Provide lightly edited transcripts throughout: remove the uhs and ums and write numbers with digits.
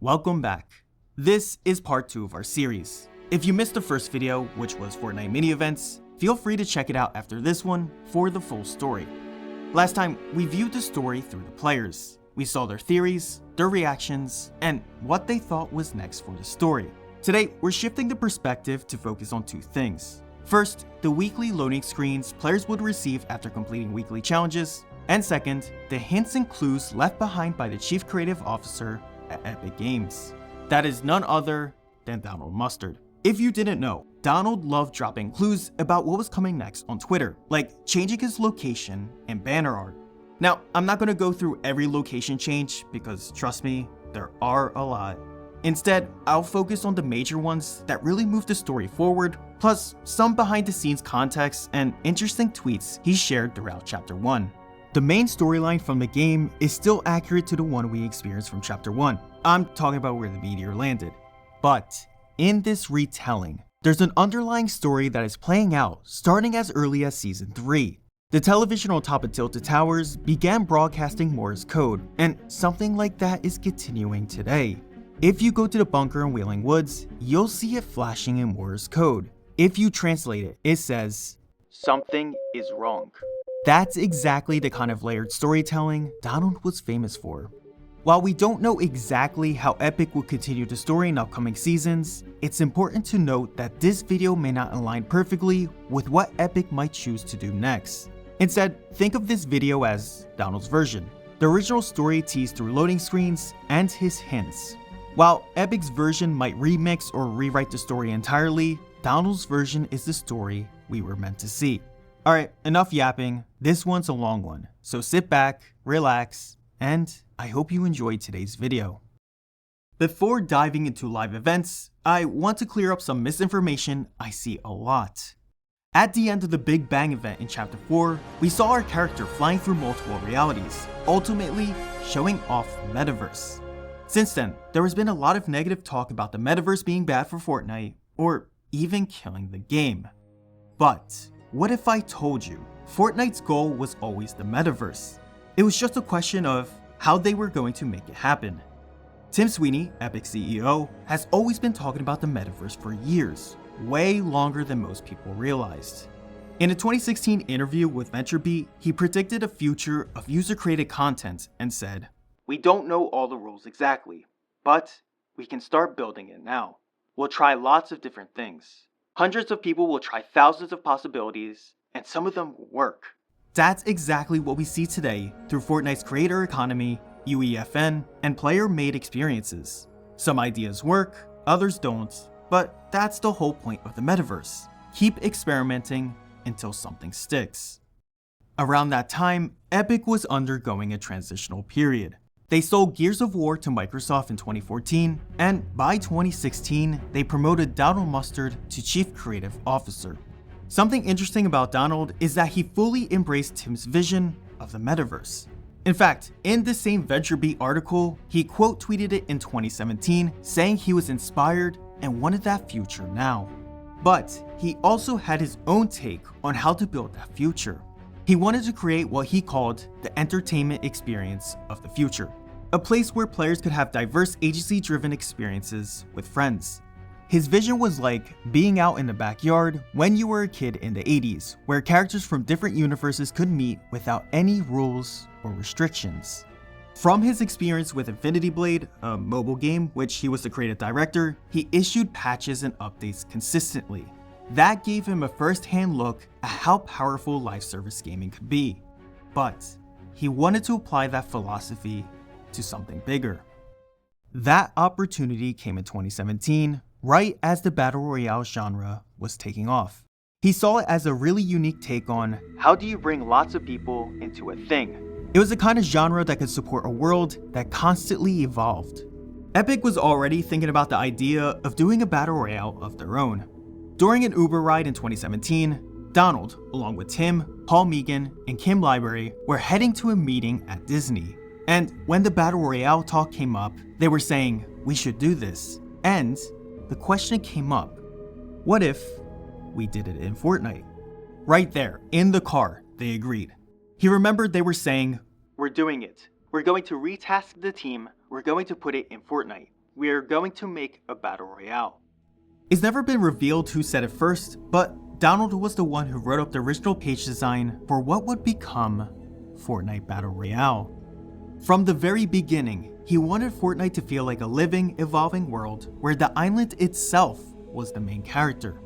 Welcome back. This is part 2 of our series. If you missed the first video, which was Fortnite mini events, feel free to check it out after this one for the full story. Last time, we viewed the story through the players. We saw their theories, their reactions, and what they thought was next for the story. Today, we're shifting the perspective to focus on two things. First, the weekly loading screens players would receive after completing weekly challenges, and second, the hints and clues left behind by the Chief Creative Officer at Epic Games. That is none other than Donald Mustard. If you didn't know, Donald loved dropping clues about what was coming next on Twitter, like changing his location and banner art. Now, I'm not going to go through every location change because trust me, there are a lot. Instead, I'll focus on the major ones that really move the story forward, plus some behind the scenes context and interesting tweets he shared throughout Chapter 1. The main storyline from the game is still accurate to the one we experienced from Chapter 1. I'm talking about where the meteor landed. But in this retelling, there's an underlying story that is playing out starting as early as Season 3. The television on top of Tilted Towers began broadcasting Morse code, and something like that is continuing today. If you go to the bunker in Wailing Woods, you'll see it flashing in Morse code. If you translate it, it says, "Something is wrong." That's exactly the kind of layered storytelling Donald was famous for. While we don't know exactly how Epic will continue the story in upcoming seasons, it's important to note that this video may not align perfectly with what Epic might choose to do next. Instead, think of this video as Donald's version. The original story teased through loading screens and his hints. While Epic's version might remix or rewrite the story entirely, Donald's version is the story we were meant to see. Alright, enough yapping, this one's a long one, so sit back, relax, and I hope you enjoyed today's video. Before diving into live events, I want to clear up some misinformation I see a lot. At the end of the Big Bang event in Chapter 4, we saw our character flying through multiple realities, ultimately showing off the metaverse. Since then, there has been a lot of negative talk about the metaverse being bad for Fortnite, or even killing the game. But what if I told you Fortnite's goal was always the metaverse? It was just a question of how they were going to make it happen. Tim Sweeney, Epic's CEO, has always been talking about the metaverse for years, way longer than most people realized. In a 2016 interview with VentureBeat, he predicted a future of user-created content and said, "We don't know all the rules exactly, but we can start building it now. We'll try lots of different things. Hundreds of people will try thousands of possibilities, and some of them will work." That's exactly what we see today through Fortnite's creator economy, UEFN, and player-made experiences. Some ideas work, others don't, but that's the whole point of the metaverse. Keep experimenting until something sticks. Around that time, Epic was undergoing a transitional period. They sold Gears of War to Microsoft in 2014, and by 2016, they promoted Donald Mustard to Chief Creative Officer. Something interesting about Donald is that he fully embraced Tim's vision of the metaverse. In fact, in this same VentureBeat article, he quote tweeted it in 2017, saying he was inspired and wanted that future now. But he also had his own take on how to build that future. He wanted to create what he called the entertainment experience of the future, a place where players could have diverse agency-driven experiences with friends. His vision was like being out in the backyard when you were a kid in the 80s, where characters from different universes could meet without any rules or restrictions. From his experience with Infinity Blade, a mobile game which he was the creative director, he issued patches and updates consistently. That gave him a first-hand look at how powerful live service gaming could be. But he wanted to apply that philosophy to something bigger. That opportunity came in 2017, right as the Battle Royale genre was taking off. He saw it as a really unique take on how do you bring lots of people into a thing. It was the kind of genre that could support a world that constantly evolved. Epic was already thinking about the idea of doing a Battle Royale of their own. During an Uber ride in 2017, Donald, along with Tim, Paul Megan, and Kim Library, were heading to a meeting at Disney. And when the Battle Royale talk came up, they were saying, "We should do this." And the question came up, what if we did it in Fortnite? Right there, in the car, they agreed. He remembered they were saying, "We're doing it. We're going to retask the team. We're going to put it in Fortnite. we're going to make a battle royale. It's never been revealed who said it first, but Donald was the one who wrote up the original page design for what would become Fortnite Battle Royale. From the very beginning, he wanted Fortnite to feel like a living, evolving world where the island itself was the main character.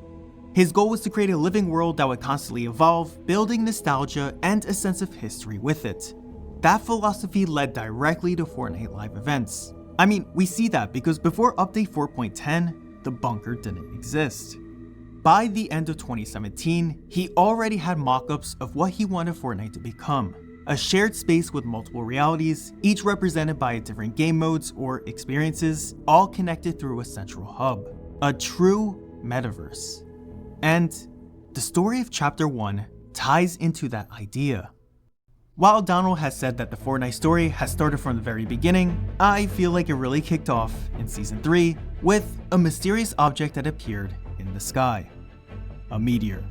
His goal was to create a living world that would constantly evolve, building nostalgia and a sense of history with it. That philosophy led directly to Fortnite live events. I mean, we see that because before update 4.10, the bunker didn't exist. By the end of 2017, he already had mock-ups of what he wanted Fortnite to become. A shared space with multiple realities, each represented by different game modes or experiences, all connected through a central hub. A true metaverse. And the story of Chapter 1 ties into that idea. While Donald has said that the Fortnite story has started from the very beginning, I feel like it really kicked off in Season 3 with a mysterious object that appeared in the sky. A meteor.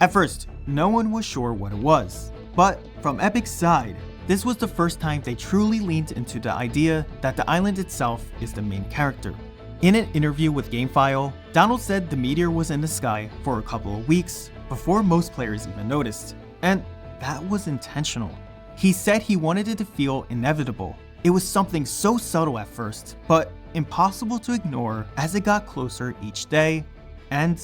At first, no one was sure what it was, but from Epic's side, this was the first time they truly leaned into the idea that the island itself is the main character. In an interview with GameFile, Donald said the meteor was in the sky for a couple of weeks before most players even noticed, and that was intentional. He said he wanted it to feel inevitable. It was something so subtle at first, but impossible to ignore as it got closer each day, and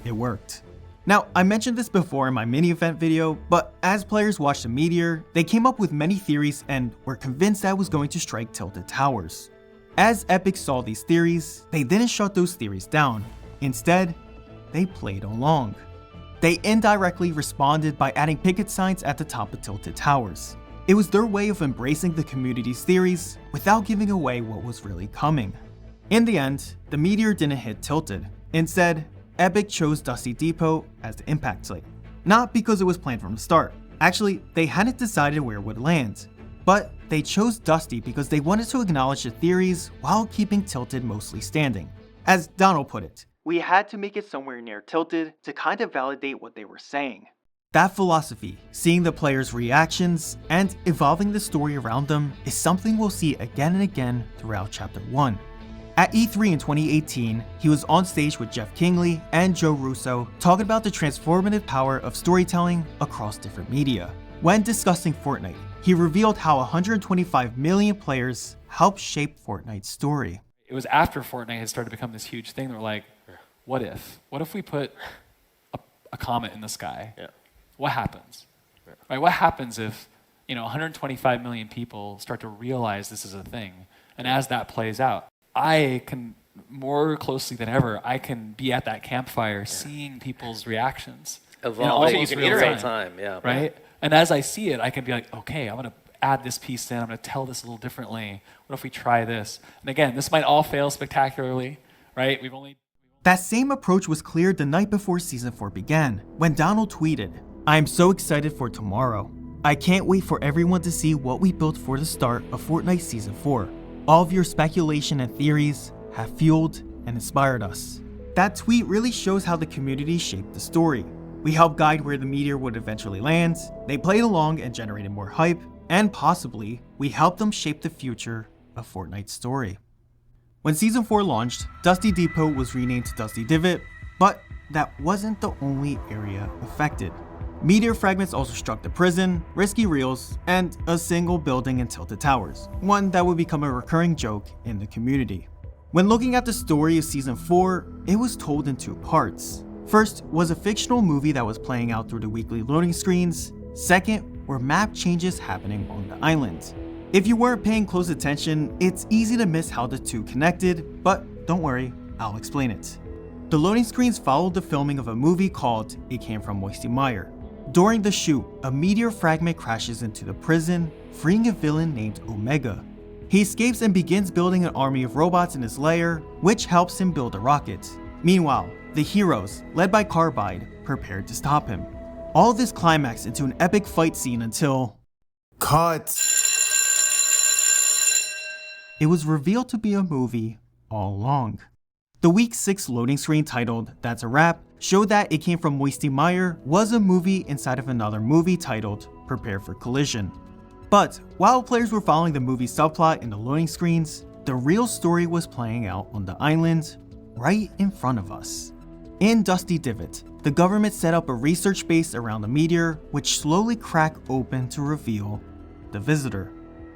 it worked. Now, I mentioned this before in my mini event video, but as players watched the meteor, they came up with many theories and were convinced that it was going to strike Tilted Towers. As Epic saw these theories, they didn't shut those theories down. Instead, they played along. They indirectly responded by adding picket signs at the top of Tilted Towers. It was their way of embracing the community's theories without giving away what was really coming. In the end, the meteor didn't hit Tilted. Instead, Epic chose Dusty Depot as the impact site. Not because it was planned from the start. Actually, they hadn't decided where it would land. But they chose Dusty because they wanted to acknowledge the theories while keeping Tilted mostly standing. As Donald put it, we had to make it somewhere near Tilted to kind of validate what they were saying. That philosophy, seeing the players' reactions, and evolving the story around them is something we'll see again and again throughout Chapter 1. At E3 in 2018, he was on stage with Jeff Kingley and Joe Russo talking about the transformative power of storytelling across different media. When discussing Fortnite, he revealed how 125 million players helped shape Fortnite's story. It was after Fortnite had started to become this huge thing. They were like, what if? What if we put a comet in the sky? Yeah. What happens? Yeah. Right? What happens if 125 million people start to realize this is a thing? And as that plays out, I can, more closely than ever, I can be at that campfire seeing people's reactions. Evolving, you can iterate time, yeah. Right? And as I see it, I can be like, okay, I'm going to add this piece in, I'm going to tell this a little differently. What if we try this? And again, this might all fail spectacularly, right? That same approach was clear the night before Season 4 began, when Donald tweeted, "I am so excited for tomorrow. I can't wait for everyone to see what we built for the start of Fortnite Season 4. All of your speculation and theories have fueled and inspired us." That tweet really shows how the community shaped the story. We helped guide where the meteor would eventually land, they played along and generated more hype, and possibly, we helped them shape the future of Fortnite's story. When Season 4 launched, Dusty Depot was renamed to Dusty Divot, but that wasn't the only area affected. Meteor fragments also struck the prison, Risky Reels, and a single building in Tilted Towers, one that would become a recurring joke in the community. When looking at the story of Season 4, it was told in two parts. First was a fictional movie that was playing out through the weekly loading screens. Second were map changes happening on the island. If you weren't paying close attention, it's easy to miss how the two connected, but don't worry, I'll explain it. The loading screens followed the filming of a movie called It Came From Moisty Mire. During the shoot, a meteor fragment crashes into the prison, freeing a villain named Omega. He escapes and begins building an army of robots in his lair, which helps him build a rocket. Meanwhile, the heroes, led by Carbide, prepared to stop him. All this climaxed into an epic fight scene until... Cut! It was revealed to be a movie all along. The Week 6 loading screen titled That's a Wrap showed that It Came From Moisty Mire was a movie inside of another movie titled Prepare for Collision. But while players were following the movie's subplot in the loading screens, the real story was playing out on the island right in front of us. In Dusty Divot, the government set up a research base around the meteor, which slowly cracked open to reveal the Visitor,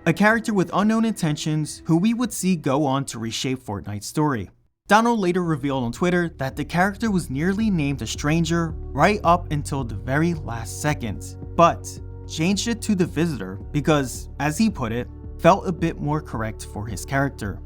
a character with unknown intentions who we would see go on to reshape Fortnite's story. Donald later revealed on Twitter that the character was nearly named a stranger right up until the very last second, but changed it to the Visitor because, as he put it, felt a bit more correct for his character.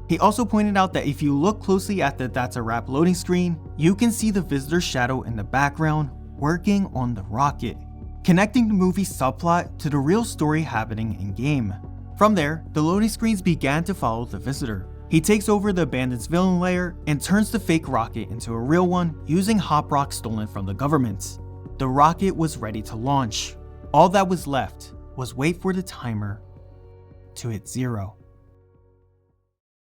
He also pointed out that if you look closely at the That's a Wrap loading screen, you can see the Visitor's shadow in the background working on the rocket, connecting the movie's subplot to the real story happening in-game. From there, the loading screens began to follow the Visitor. He takes over the abandoned villain lair and turns the fake rocket into a real one using hop rock stolen from the government. The rocket was ready to launch. All that was left was wait for the timer to hit 0.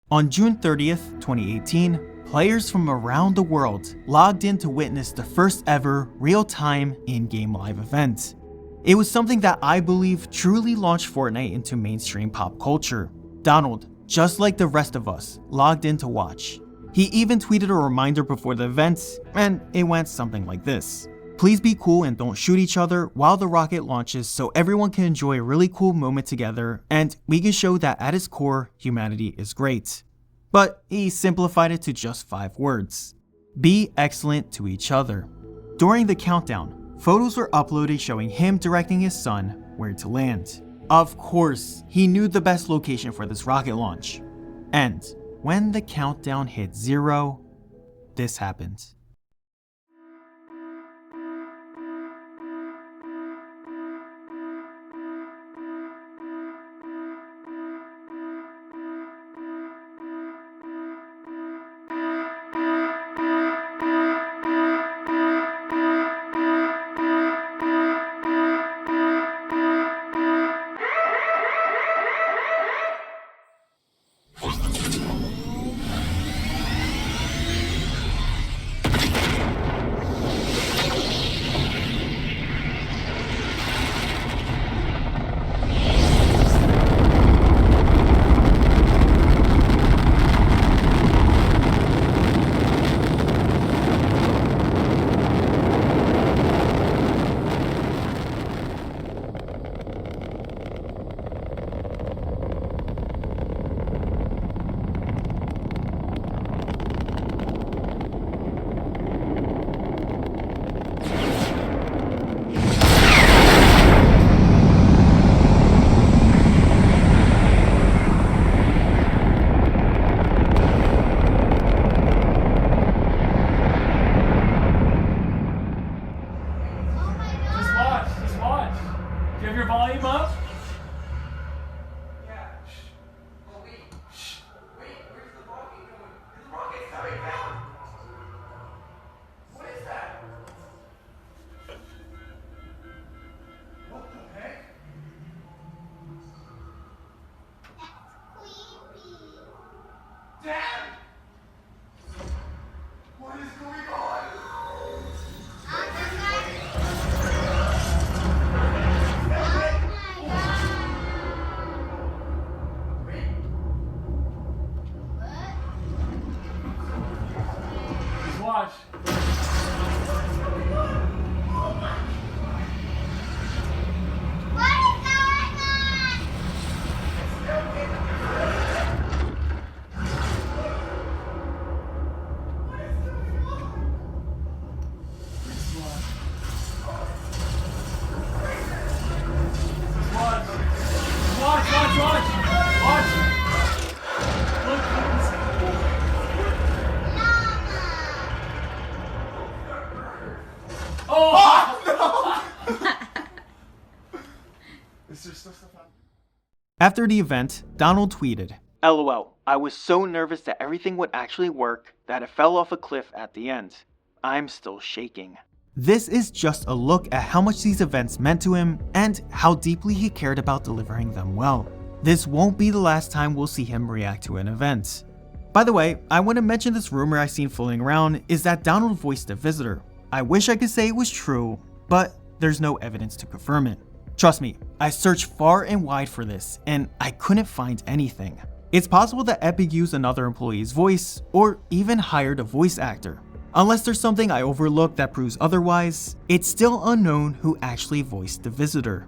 On June 30th, 2018, players from around the world logged in to witness the first ever real-time in-game live event. It was something that I believe truly launched Fortnite into mainstream pop culture. Donald, just like the rest of us, logged in to watch. He even tweeted a reminder before the event, and it went something like this. Please be cool and don't shoot each other while the rocket launches so everyone can enjoy a really cool moment together and we can show that at its core, humanity is great. But he simplified it to just 5 words. Be excellent to each other. During the countdown, photos were uploaded showing him directing his son where to land. Of course, he knew the best location for this rocket launch. And when the countdown hit 0, this happened. After the event, Donald tweeted, "LOL, I was so nervous that everything would actually work that it fell off a cliff at the end. I'm still shaking." This is just a look at how much these events meant to him and how deeply he cared about delivering them well. This won't be the last time we'll see him react to an event. By the way, I want to mention this rumor I've seen floating around is that Donald voiced a visitor. I wish I could say it was true, but there's no evidence to confirm it. Trust me, I searched far and wide for this, and I couldn't find anything. It's possible that Epic used another employee's voice, or even hired a voice actor. Unless there's something I overlooked that proves otherwise, it's still unknown who actually voiced the visitor.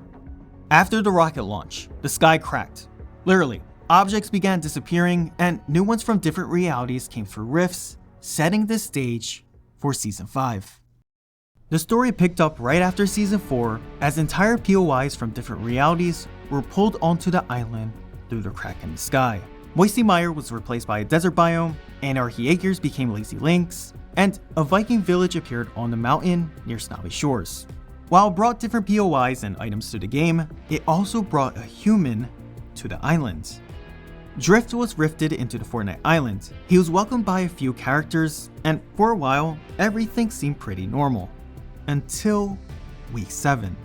After the rocket launch, the sky cracked. Literally, objects began disappearing and new ones from different realities came through rifts, setting the stage for Season 5. The story picked up right after Season 4 as entire POIs from different realities were pulled onto the island through the crack in the sky. Moisty Mire was replaced by a desert biome, Anarchy Acres became Lazy Links, and a Viking village appeared on the mountain near Snobby Shores. While it brought different POIs and items to the game, it also brought a human to the island. Drift was rifted into the Fortnite island. He was welcomed by a few characters, and for a while, everything seemed pretty normal. Until week 7.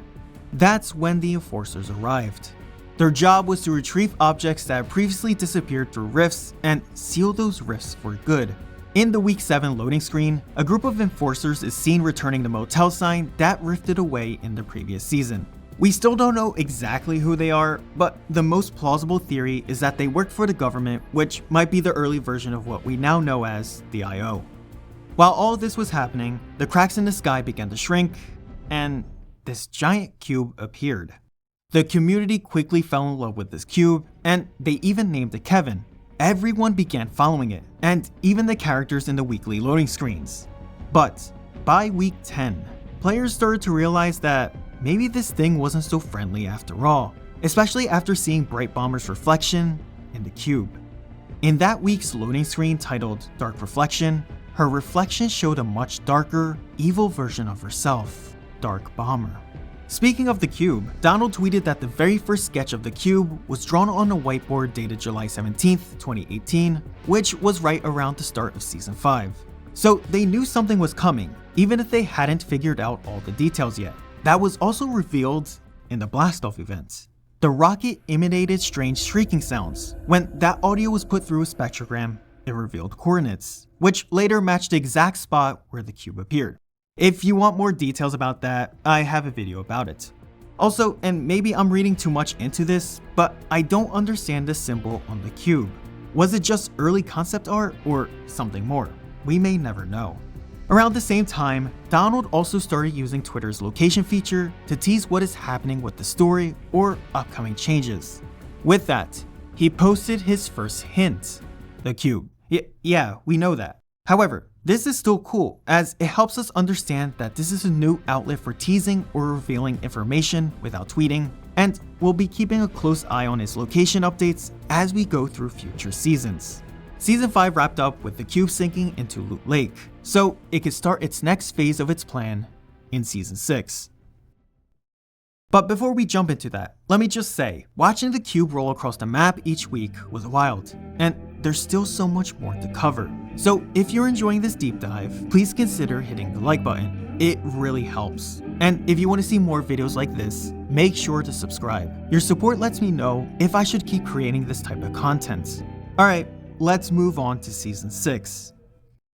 That's when the enforcers arrived. Their job was to retrieve objects that had previously disappeared through rifts and seal those rifts for good. In the week 7 loading screen, a group of enforcers is seen returning the motel sign that rifted away in the previous season. We still don't know exactly who they are, but the most plausible theory is that they work for the government, which might be the early version of what we now know as the IO. While all of this was happening, the cracks in the sky began to shrink, and this giant cube appeared. The community quickly fell in love with this cube, and they even named it Kevin. Everyone began following it, and even the characters in the weekly loading screens. But by week 10, players started to realize that maybe this thing wasn't so friendly after all, especially after seeing Bright Bomber's reflection in the cube. In that week's loading screen titled Dark Reflection, her reflection showed a much darker, evil version of herself, Dark Bomber. Speaking of the cube, Donald tweeted that the very first sketch of the cube was drawn on a whiteboard dated July 17th, 2018, which was right around the start of Season 5. So they knew something was coming, even if they hadn't figured out all the details yet. That was also revealed in the Blast-Off event. The rocket emanated strange shrieking sounds. When that audio was put through a spectrogram, it revealed coordinates, which later matched the exact spot where the cube appeared. If you want more details about that, I have a video about it. Also, and maybe I'm reading too much into this, but I don't understand the symbol on the cube. Was it just early concept art or something more? We may never know. Around the same time, Donald also started using Twitter's location feature to tease what is happening with the story or upcoming changes. With that, he posted his first hint, the cube. Yeah, we know that. However, this is still cool as it helps us understand that this is a new outlet for teasing or revealing information without tweeting, and we'll be keeping a close eye on its location updates as we go through future seasons. Season 5 wrapped up with the cube sinking into Loot Lake, so it could start its next phase of its plan in Season 6. But before we jump into that, let me just say, watching the cube roll across the map each week was wild, and there's still so much more to cover. So if you're enjoying this deep dive, please consider hitting the like button. It really helps. And if you want to see more videos like this, make sure to subscribe. Your support lets me know if I should keep creating this type of content. Alright, let's move on to Season 6.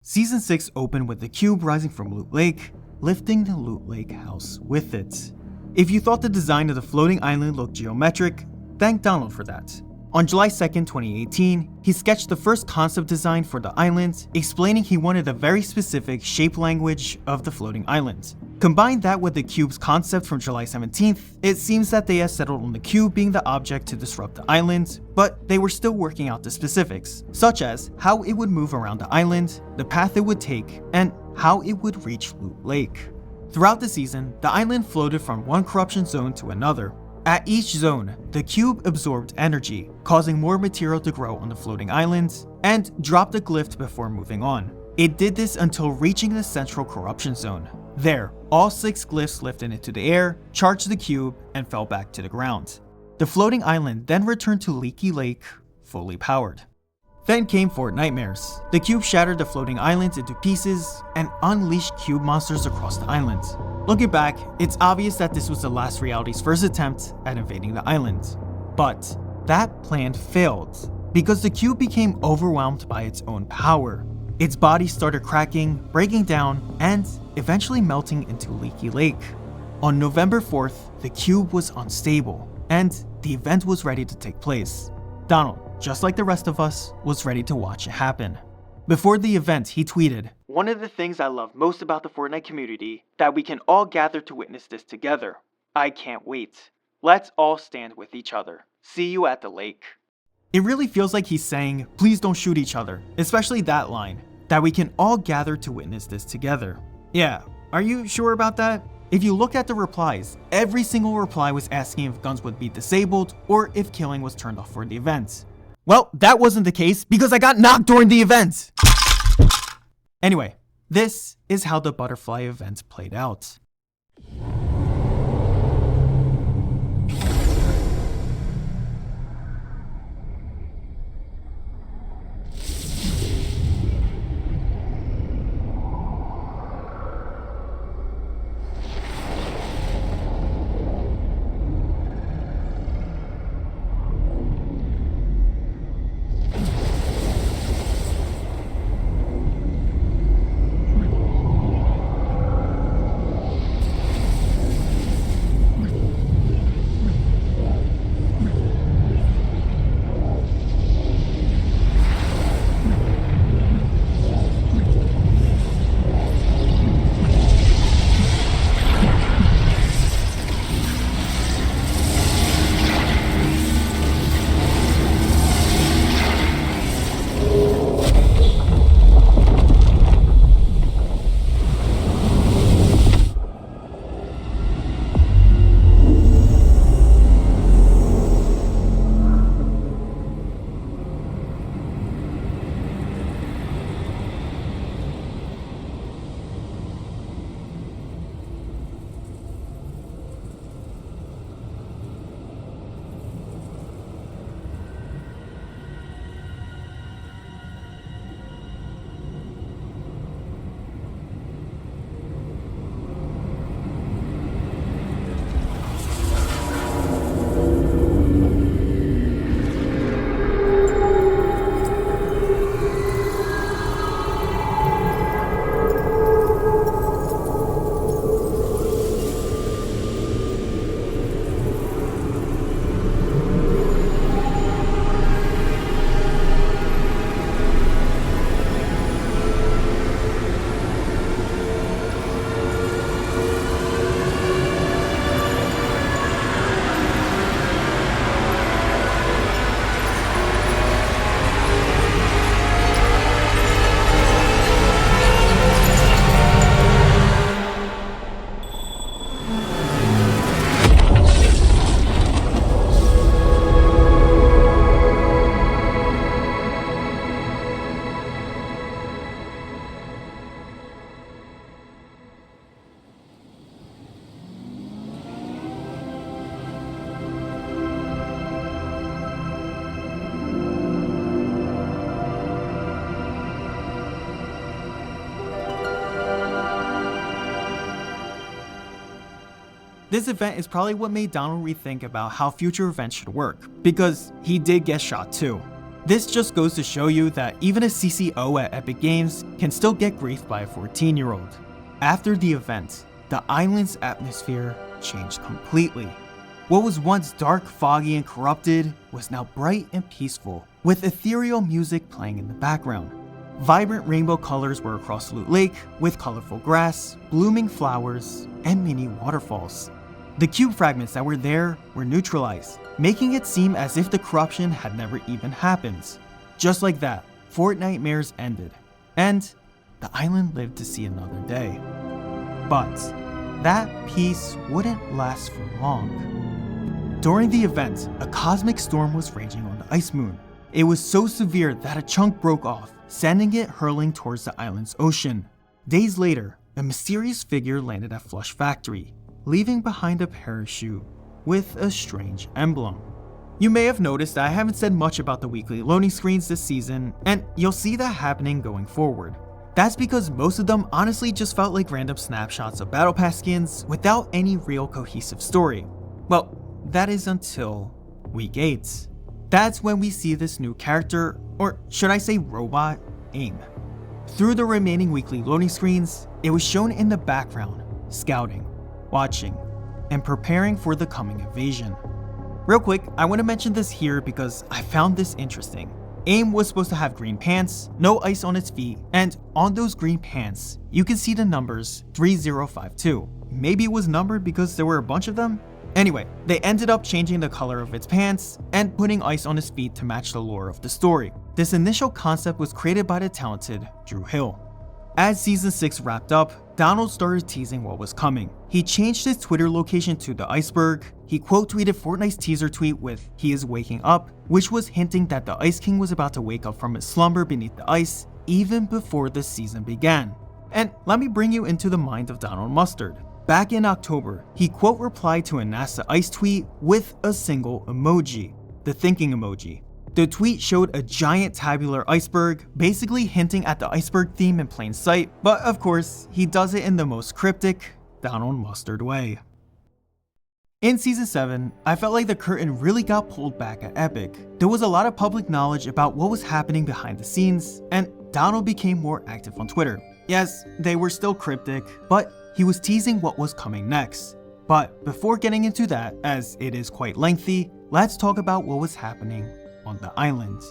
Season 6 opened with the cube rising from Loot Lake, lifting the Loot Lake house with it. If you thought the design of the floating island looked geometric, thank Donald for that. On July 2nd, 2018, he sketched the first concept design for the island, explaining he wanted a very specific shape language of the floating island. Combine that with the cube's concept from July 17th, it seems that they had settled on the cube being the object to disrupt the island, but they were still working out the specifics, such as how it would move around the island, the path it would take, and how it would reach Loot Lake. Throughout the season, the island floated from one corruption zone to another. At each zone, the cube absorbed energy, causing more material to grow on the floating islands, and dropped a glyph before moving on. It did this until reaching the central corruption zone. There, all 6 glyphs lifted into the air, charged the cube, and fell back to the ground. The floating island then returned to Leaky Lake, fully powered. Then came Fort Nightmares. The cube shattered the floating islands into pieces and unleashed cube monsters across the island. Looking back, it's obvious that this was the last reality's first attempt at invading the island. But that plan failed because the cube became overwhelmed by its own power. Its body started cracking, breaking down, and eventually melting into Leaky Lake. On November 4th, the cube was unstable, and the event was ready to take place. Donald, just like the rest of us, was ready to watch it happen. Before the event, he tweeted, "One of the things I love most about the Fortnite community, that we can all gather to witness this together. I can't wait. Let's all stand with each other. See you at the lake." It really feels like he's saying, please don't shoot each other, especially that line, that we can all gather to witness this together. Yeah, are you sure about that? If you look at the replies, every single reply was asking if guns would be disabled or if killing was turned off for the event. Well, that wasn't the case because I got knocked during the event! Anyway, this is how the butterfly event played out. This event is probably what made Donald rethink about how future events should work, because he did get shot too. This just goes to show you that even a CCO at Epic Games can still get griefed by a 14-year-old. After the event, the island's atmosphere changed completely. What was once dark, foggy, and corrupted was now bright and peaceful, with ethereal music playing in the background. Vibrant rainbow colors were across Loot Lake, with colorful grass, blooming flowers, and mini waterfalls. The cube fragments that were there were neutralized, making it seem as if the corruption had never even happened. Just like that, Fortnitemares ended, and the island lived to see another day. But that peace wouldn't last for long. During the event, a cosmic storm was raging on the ice moon. It was so severe that a chunk broke off, sending it hurling towards the island's ocean. Days later, a mysterious figure landed at Flush Factory, leaving behind a parachute with a strange emblem. You may have noticed that I haven't said much about the weekly loading screens this season, and you'll see that happening going forward. That's because most of them honestly just felt like random snapshots of Battle Pass skins without any real cohesive story. Well, that is until week 8. That's when we see this new character, or should I say robot, AIM. Through the remaining weekly loading screens, it was shown in the background, scouting, watching, and preparing for the coming invasion. Real quick, I want to mention this here because I found this interesting. AIM was supposed to have green pants, no ice on its feet, and on those green pants, you can see the numbers 3052. Maybe it was numbered because there were a bunch of them? Anyway, they ended up changing the color of its pants and putting ice on his feet to match the lore of the story. This initial concept was created by the talented Drew Hill. As season 6 wrapped up, Donald started teasing what was coming. He changed his Twitter location to the iceberg. He quote tweeted Fortnite's teaser tweet with "He is waking up," which was hinting that the Ice King was about to wake up from his slumber beneath the ice even before the season began. And let me bring you into the mind of Donald Mustard. Back in October, he quote replied to a NASA Ice tweet with a single emoji, the thinking emoji. The tweet showed a giant tabular iceberg, basically hinting at the iceberg theme in plain sight, but of course, he does it in the most cryptic, Donald Mustard way. In season 7, I felt like the curtain really got pulled back at Epic. There was a lot of public knowledge about what was happening behind the scenes, and Donald became more active on Twitter. Yes, they were still cryptic, but he was teasing what was coming next. But before getting into that, as it is quite lengthy, let's talk about what was happening on the island.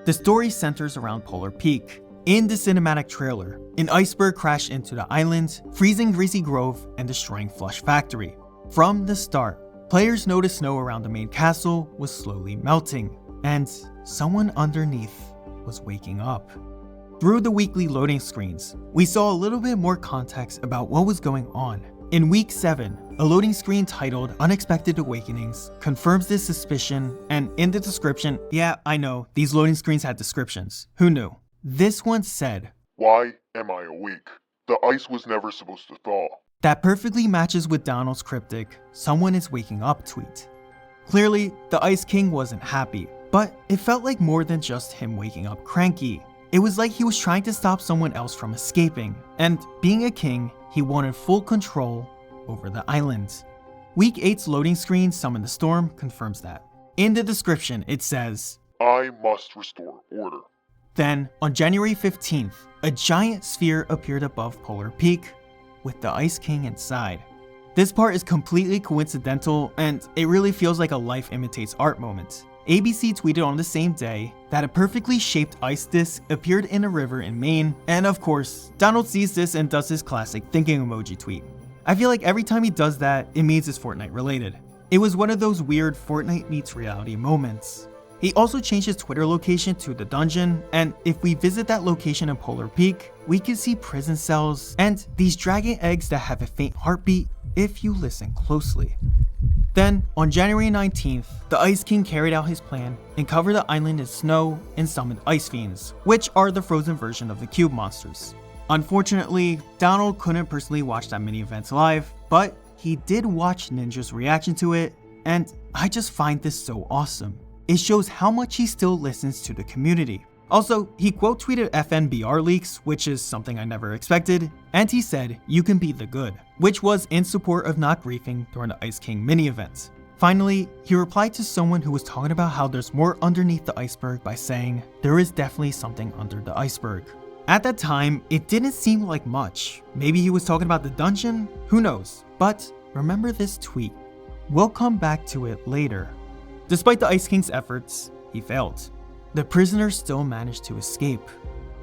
The story centers around Polar Peak. In the cinematic trailer, an iceberg crashed into the island, freezing Greasy Grove and destroying Flush Factory. From the start, players noticed snow around the main castle was slowly melting, and someone underneath was waking up. Through the weekly loading screens, we saw a little bit more context about what was going on. In week 7, a loading screen titled Unexpected Awakenings confirms this suspicion, and in the description, yeah, I know, these loading screens had descriptions. Who knew? This one said, "Why am I awake? The ice was never supposed to thaw." That perfectly matches with Donald's cryptic, "Someone is waking up" tweet. Clearly, the Ice King wasn't happy, but it felt like more than just him waking up cranky. It was like he was trying to stop someone else from escaping, and being a king, he wanted full control over the island. Week 8's loading screen, Summon the Storm, confirms that. In the description, it says, "I must restore order." Then, on January 15th, a giant sphere appeared above Polar Peak, with the Ice King inside. This part is completely coincidental, and it really feels like a life imitates art moment. ABC tweeted on the same day that a perfectly shaped ice disc appeared in a river in Maine, and of course, Donald sees this and does his classic thinking emoji tweet. I feel like every time he does that, it means it's Fortnite related. It was one of those weird Fortnite meets reality moments. He also changed his Twitter location to the dungeon, and if we visit that location in Polar Peak, we can see prison cells and these dragon eggs that have a faint heartbeat if you listen closely. Then, on January 19th, the Ice King carried out his plan and covered the island in snow and summoned Ice Fiends, which are the frozen version of the Cube monsters. Unfortunately, Donald couldn't personally watch that mini event live, but he did watch Ninja's reaction to it, and I just find this so awesome. It shows how much he still listens to the community. Also, he quote tweeted FNBR leaks, which is something I never expected, and he said, "You can be the good," which was in support of not griefing during the Ice King mini event. Finally, he replied to someone who was talking about how there's more underneath the iceberg by saying, "There is definitely something under the iceberg." At that time, it didn't seem like much. Maybe he was talking about the dungeon? Who knows? But remember this tweet. We'll come back to it later. Despite the Ice King's efforts, he failed. The prisoner still managed to escape.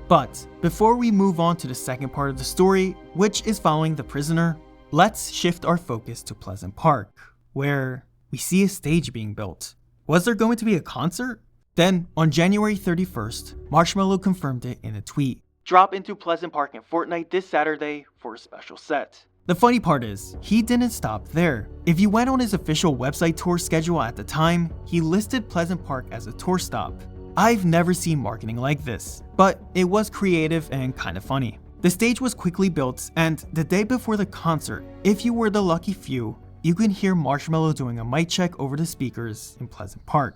But before we move on to the second part of the story, which is following the prisoner, let's shift our focus to Pleasant Park, where we see a stage being built. Was there going to be a concert? Then, on January 31st, Marshmello confirmed it in a tweet. Drop into Pleasant Park in Fortnite this Saturday for a special set. The funny part is, he didn't stop there. If you went on his official website tour schedule at the time, he listed Pleasant Park as a tour stop. I've never seen marketing like this, but it was creative and kind of funny. The stage was quickly built, and the day before the concert, if you were the lucky few, you can hear Marshmello doing a mic check over the speakers in Pleasant Park.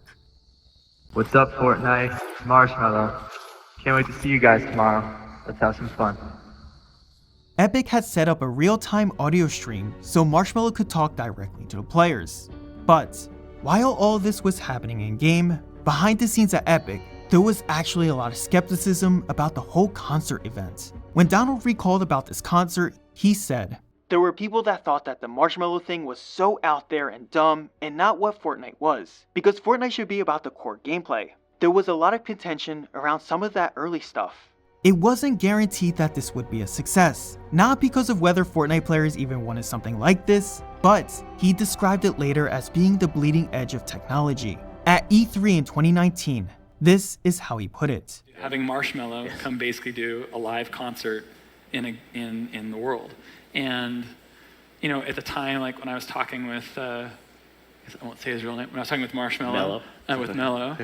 What's up, Fortnite? Marshmello. Can't wait to see you guys tomorrow. Let's have some fun. Epic had set up a real-time audio stream so Marshmello could talk directly to the players. But while all this was happening in-game, behind the scenes at Epic, there was actually a lot of skepticism about the whole concert event. When Donald recalled about this concert, he said, There were people that thought that the marshmallow thing was so out there and dumb and not what Fortnite was, because Fortnite should be about the core gameplay. There was a lot of contention around some of that early stuff. It wasn't guaranteed that this would be a success, not because of whether Fortnite players even wanted something like this, but he described it later as being the bleeding edge of technology. At E3 in 2019, this is how he put it. Having Marshmello come basically do a live concert in the world. And, you know, at the time, like when I was talking with, I won't say his real name, when I was talking with Marshmello, with Mello,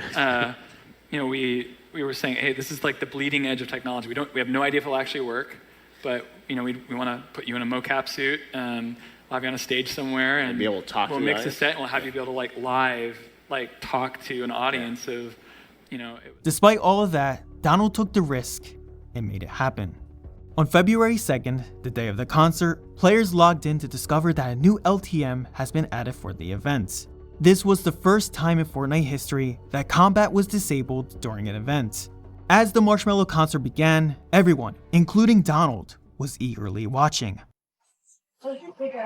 you know, we were saying, hey, this is like the bleeding edge of technology. We have no idea if it'll actually work, but, you know, we want to put you in a mocap suit and we'll have you on a stage somewhere and be able to talk we'll to mix live. a set and we'll have you be able to like live, like talk to an audience of, you know. Despite all of that, Donald took the risk and made it happen. On February 2nd, the day of the concert, players logged in to discover that a new LTM has been added for the event. This was the first time in Fortnite history that combat was disabled during an event. As the Marshmello concert began, everyone, including Donald, was eagerly watching. My name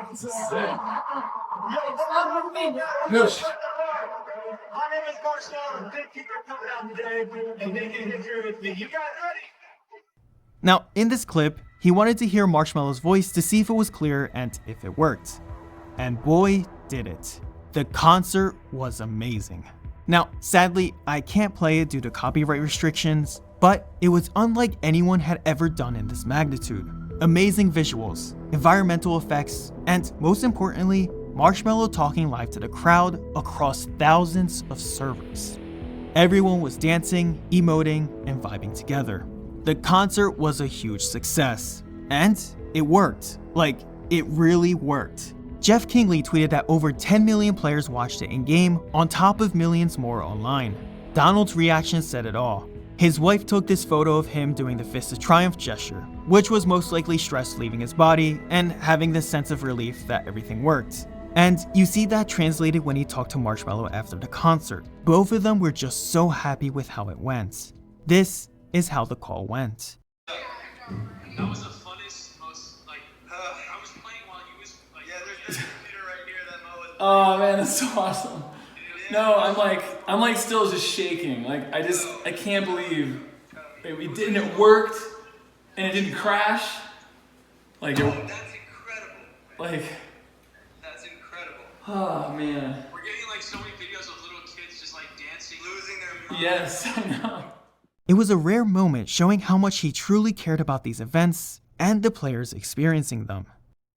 is Marshmello, and thank you for coming out today and making history with me. You guys ready? Now, in this clip, he wanted to hear Marshmello's voice to see if it was clear and if it worked. And boy, did it. The concert was amazing. Now, sadly, I can't play it due to copyright restrictions, but it was unlike anyone had ever done in this magnitude. Amazing visuals, environmental effects, and most importantly, Marshmello talking live to the crowd across thousands of servers. Everyone was dancing, emoting, and vibing together. The concert was a huge success, and it worked. Like, it really worked. Jeff Kingley tweeted that over 10 million players watched it in-game, on top of millions more online. Donald's reaction said it all. His wife took this photo of him doing the Fist of Triumph gesture, which was most likely stress leaving his body and having this sense of relief that everything worked. And you see that translated when he talked to Marshmello after the concert. Both of them were just so happy with how it went. This is how the call went. That was the funnest, most, like, I was playing while you was, like, yeah, there's this computer right here that Mo was playing. Oh man, that's so awesome. No, I'm like still just shaking. Like I can't believe it didn't. It worked, and it didn't crash. Like That's incredible. Like, That's incredible. oh man. We're getting like so many videos of little kids just like dancing, losing their mind. Yes, I know. It was a rare moment showing how much he truly cared about these events and the players experiencing them.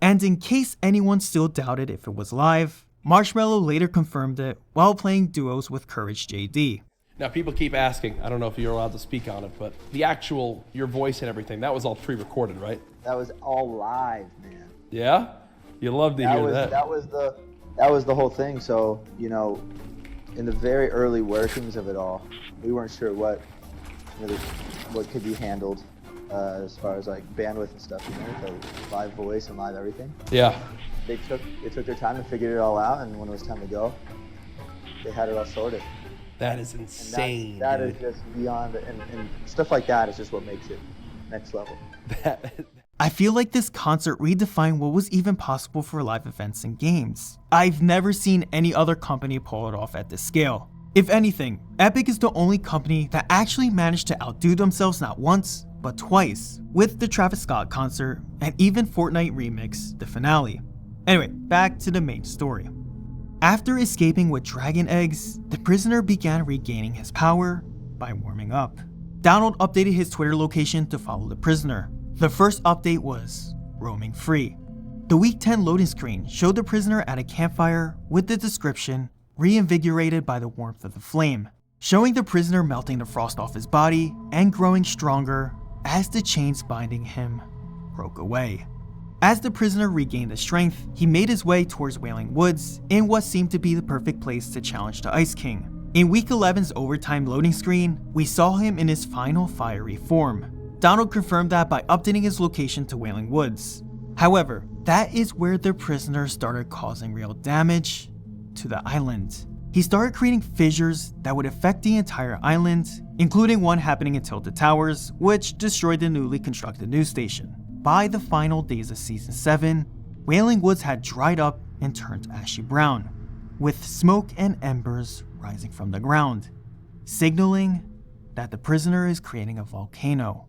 And in case anyone still doubted if it was live, Marshmello later confirmed it while playing duos with Courage JD. Now people keep asking, I don't know if you're allowed to speak on it, but the actual, your voice and everything, that was all pre-recorded, right? That was all live, man. Yeah? You love to hear that. That was the whole thing. So, you know, in the very early workings of it all, we weren't sure what could be handled as far as like bandwidth and stuff, you know, with the live voice and live everything. Yeah. They took their time and figured it all out, and when it was time to go, they had it all sorted. That is insane. That is just beyond, and stuff like that is just what makes it next level. I feel like this concert redefined what was even possible for live events and games. I've never seen any other company pull it off at this scale. If anything, Epic is the only company that actually managed to outdo themselves not once, but twice, with the Travis Scott concert and even Fortnite Remix, the finale. Anyway, back to the main story. After escaping with dragon eggs, the prisoner began regaining his power by warming up. Donald updated his Twitter location to follow the prisoner. The first update was roaming free. The week 10 loading screen showed the prisoner at a campfire with the description, reinvigorated by the warmth of the flame, showing the prisoner melting the frost off his body and growing stronger as the chains binding him broke away. As the prisoner regained the strength, he made his way towards Wailing Woods in what seemed to be the perfect place to challenge the Ice King. In Week 11's overtime loading screen, we saw him in his final fiery form. Donald confirmed that by updating his location to Wailing Woods. However, that is where the prisoner started causing real damage to the island. He started creating fissures that would affect the entire island, including one happening in Tilted Towers, which destroyed the newly constructed news station. By the final days of Season 7, Wailing Woods had dried up and turned ashy brown, with smoke and embers rising from the ground, signaling that the prisoner is creating a volcano.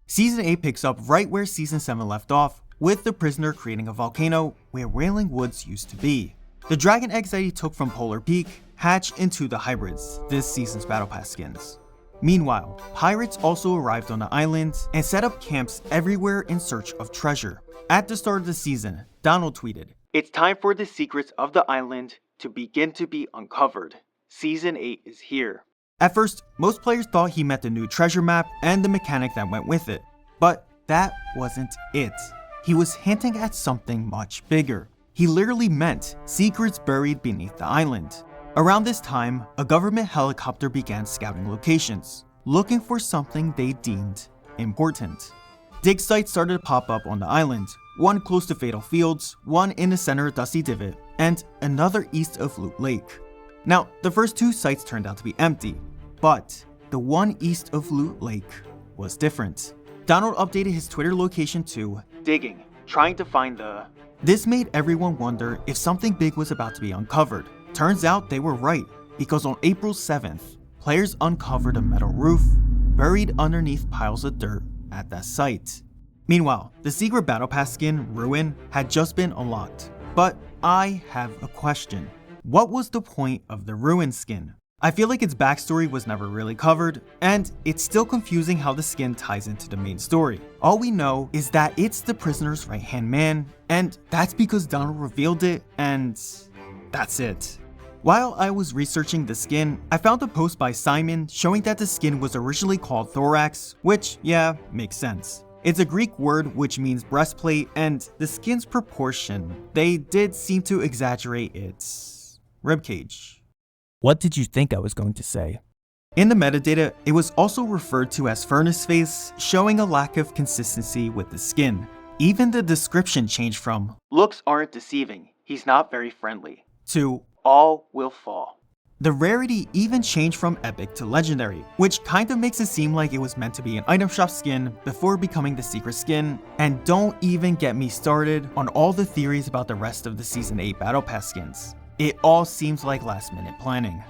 Season 8 picks up right where Season 7 left off, with the prisoner creating a volcano where Wailing Woods used to be. The dragon eggs that he took from Polar Peak hatch into the hybrids, this season's Battle Pass skins. Meanwhile, pirates also arrived on the island and set up camps everywhere in search of treasure. At the start of the season, Donald tweeted, "It's time for the secrets of the island to begin to be uncovered. Season 8 is here." At first, most players thought he meant the new treasure map and the mechanic that went with it, but that wasn't it. He was hinting at something much bigger. He literally meant secrets buried beneath the island. Around this time, a government helicopter began scouting locations, looking for something they deemed important. Dig sites started to pop up on the island, one close to Fatal Fields, one in the center of Dusty Divot, and another east of Loot Lake. Now, the first two sites turned out to be empty, but the one east of Loot Lake was different. Donald updated his Twitter location to "digging, trying to find the..." This made everyone wonder if something big was about to be uncovered. Turns out they were right, because on April 7th, players uncovered a metal roof buried underneath piles of dirt at that site. Meanwhile, the secret Battle Pass skin, Ruin, had just been unlocked. But I have a question. What was the point of the Ruin skin? I feel like its backstory was never really covered, and it's still confusing how the skin ties into the main story. All we know is that it's the prisoner's right-hand man, and that's because Donald revealed it, and that's it. While I was researching the skin, I found a post by Simon showing that the skin was originally called Thorax, which, yeah, makes sense. It's a Greek word which means breastplate, and the skin's proportion, they did seem to exaggerate its ribcage. What did you think I was going to say? In the metadata, it was also referred to as Furnace Face, showing a lack of consistency with the skin. Even the description changed from "looks aren't deceiving, he's not very friendly," to "all will fall." The rarity even changed from epic to legendary, which kinda makes it seem like it was meant to be an item shop skin before becoming the secret skin, and don't even get me started on all the theories about the rest of the Season 8 Battle Pass skins. It all seems like last minute planning.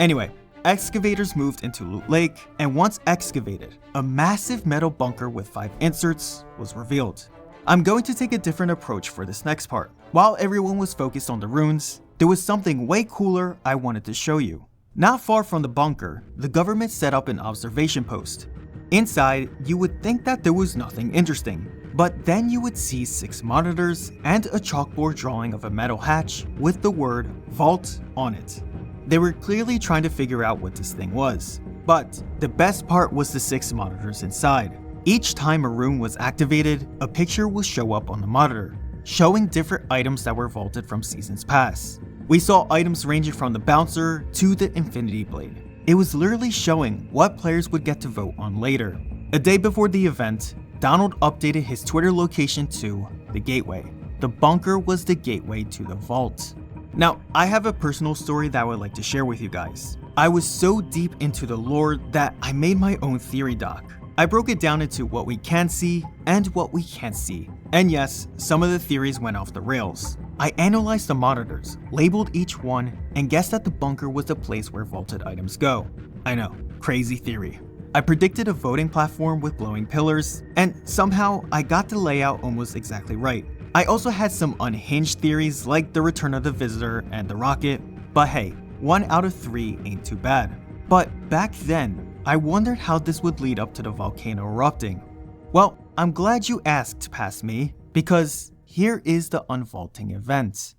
Anyway, excavators moved into Loot Lake, and once excavated, a massive metal bunker with 5 inserts was revealed. I'm going to take a different approach for this next part. While everyone was focused on the runes, there was something way cooler I wanted to show you. Not far from the bunker, the government set up an observation post. Inside, you would think that there was nothing interesting, but then you would see 6 monitors and a chalkboard drawing of a metal hatch with the word Vault on it. They were clearly trying to figure out what this thing was, but the best part was the 6 monitors inside. Each time a room was activated, a picture will show up on the monitor, showing different items that were vaulted from seasons past. We saw items ranging from the bouncer to the Infinity Blade. It was literally showing what players would get to vote on later. A day before the event, Donald updated his Twitter location to the Gateway. The bunker was the gateway to the vault. Now, I have a personal story that I would like to share with you guys. I was so deep into the lore that I made my own theory doc. I broke it down into what we can see and what we can't see. And yes, some of the theories went off the rails. I analyzed the monitors, labeled each one, and guessed that the bunker was the place where vaulted items go. I know, crazy theory. I predicted a voting platform with glowing pillars, and somehow I got the layout almost exactly right. I also had some unhinged theories like the return of the visitor and the rocket, but hey, 1 out of 3 ain't too bad. But back then, I wondered how this would lead up to the volcano erupting. Well, I'm glad you asked, past me, because here is the unvaulting event.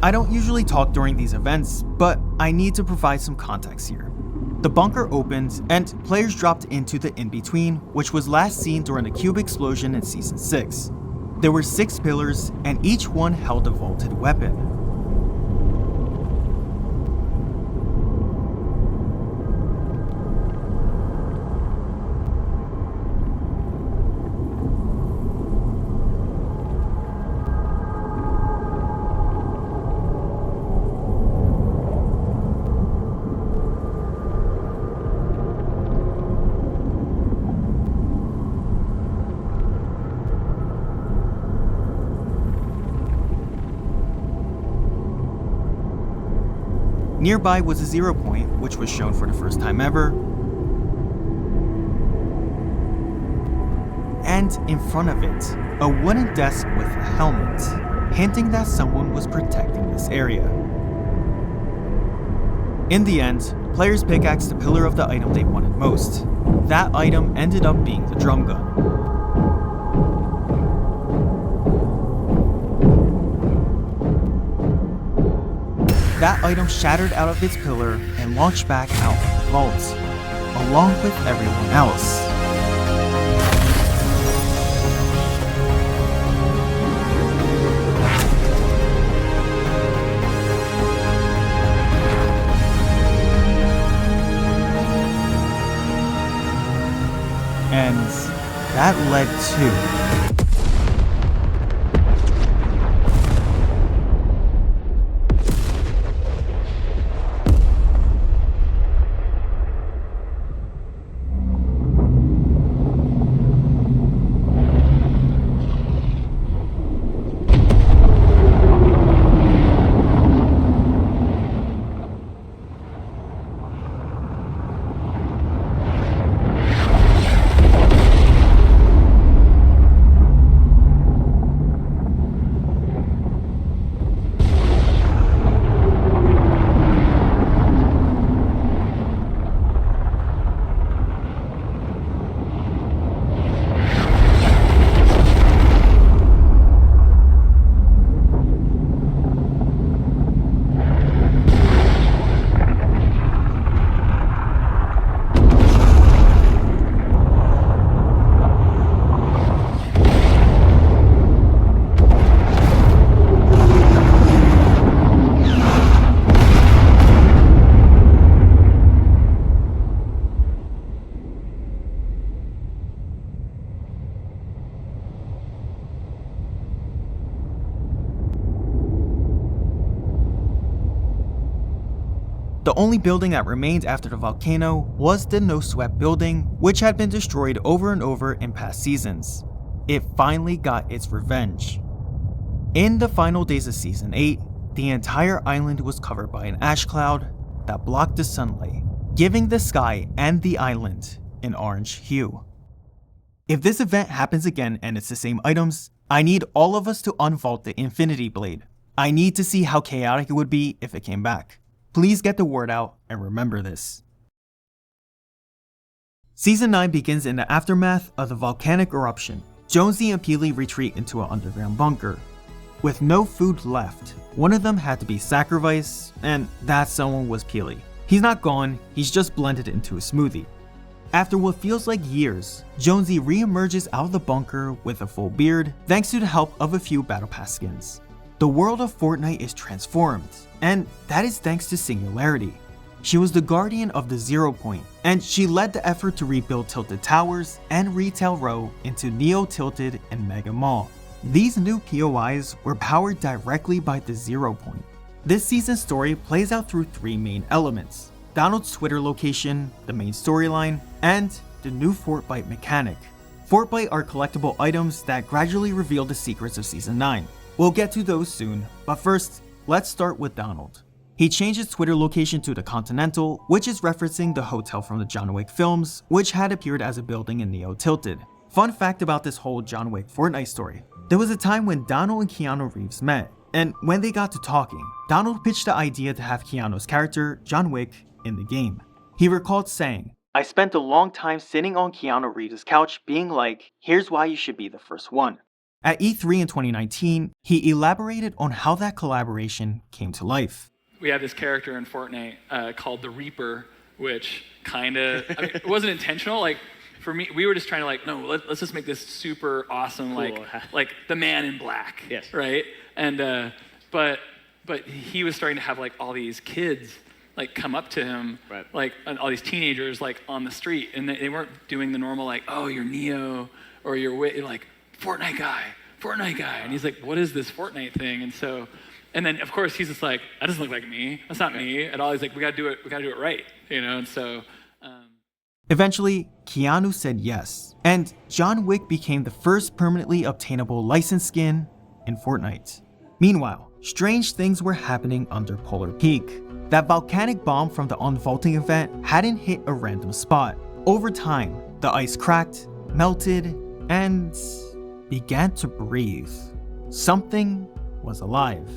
I don't usually talk during these events, but I need to provide some context here. The bunker opened, and players dropped into the in-between, which was last seen during the cube explosion in Season 6. There were 6 pillars, and each one held a vaulted weapon. Nearby was a 0 point, which was shown for the first time ever. And in front of it, a wooden desk with a helmet, hinting that someone was protecting this area. In the end, players pickaxed the pillar of the item they wanted most. That item ended up being the drum gun. That item shattered out of its pillar and launched back out of the vault, along with everyone else. And that led to the only building that remained after the volcano was the No Sweat building, which had been destroyed over and over in past seasons. It finally got its revenge. In the final days of Season 8, the entire island was covered by an ash cloud that blocked the sunlight, giving the sky and the island an orange hue. If this event happens again and it's the same items, I need all of us to unvault the Infinity Blade. I need to see how chaotic it would be if it came back. Please get the word out and remember this. Season 9 begins in the aftermath of the volcanic eruption. Jonesy and Peely retreat into an underground bunker. With no food left, one of them had to be sacrificed, and that someone was Peely. He's not gone, he's just blended into a smoothie. After what feels like years, Jonesy re-emerges out of the bunker with a full beard thanks to the help of a few Battle Pass skins. The world of Fortnite is transformed, and that is thanks to Singularity. She was the guardian of the 0 point, and she led the effort to rebuild Tilted Towers and Retail Row into Neo Tilted and Mega Mall. These new POIs were powered directly by the 0 point. This season's story plays out through 3 main elements: Donald's Twitter location, the main storyline, and the new Fortbyte mechanic. Fortbyte are collectible items that gradually reveal the secrets of Season 9. We'll get to those soon, but first, let's start with Donald. He changed his Twitter location to the Continental, which is referencing the hotel from the John Wick films, which had appeared as a building in Neo Tilted. Fun fact about this whole John Wick Fortnite story: there was a time when Donald and Keanu Reeves met, and when they got to talking, Donald pitched the idea to have Keanu's character, John Wick, in the game. He recalled saying, "I spent a long time sitting on Keanu Reeves' couch being like, here's why you should be the first one." At E3 in 2019, he elaborated on how that collaboration came to life. We have this character in Fortnite called the Reaper, which kind of, I mean, it wasn't intentional. Like, for me, we were just trying to like, no, let's just make this super awesome, Cool. like the Man in Black, Yes. right? And but he was starting to have like all these kids like come up to him, Right. like and all these teenagers like on the street, and they weren't doing the normal like, oh, you're Neo or you're like Fortnite guy, and he's like, what is this Fortnite thing? And then of course he's just like, that doesn't look like me, that's not me at all. He's like, we gotta do it right, you know, and so. Eventually, Keanu said yes, and John Wick became the first permanently obtainable licensed skin in Fortnite. Meanwhile, strange things were happening under Polar Peak. That volcanic bomb from the unvaulting event hadn't hit a random spot. Over time, the ice cracked, melted, and began to breathe. Something was alive.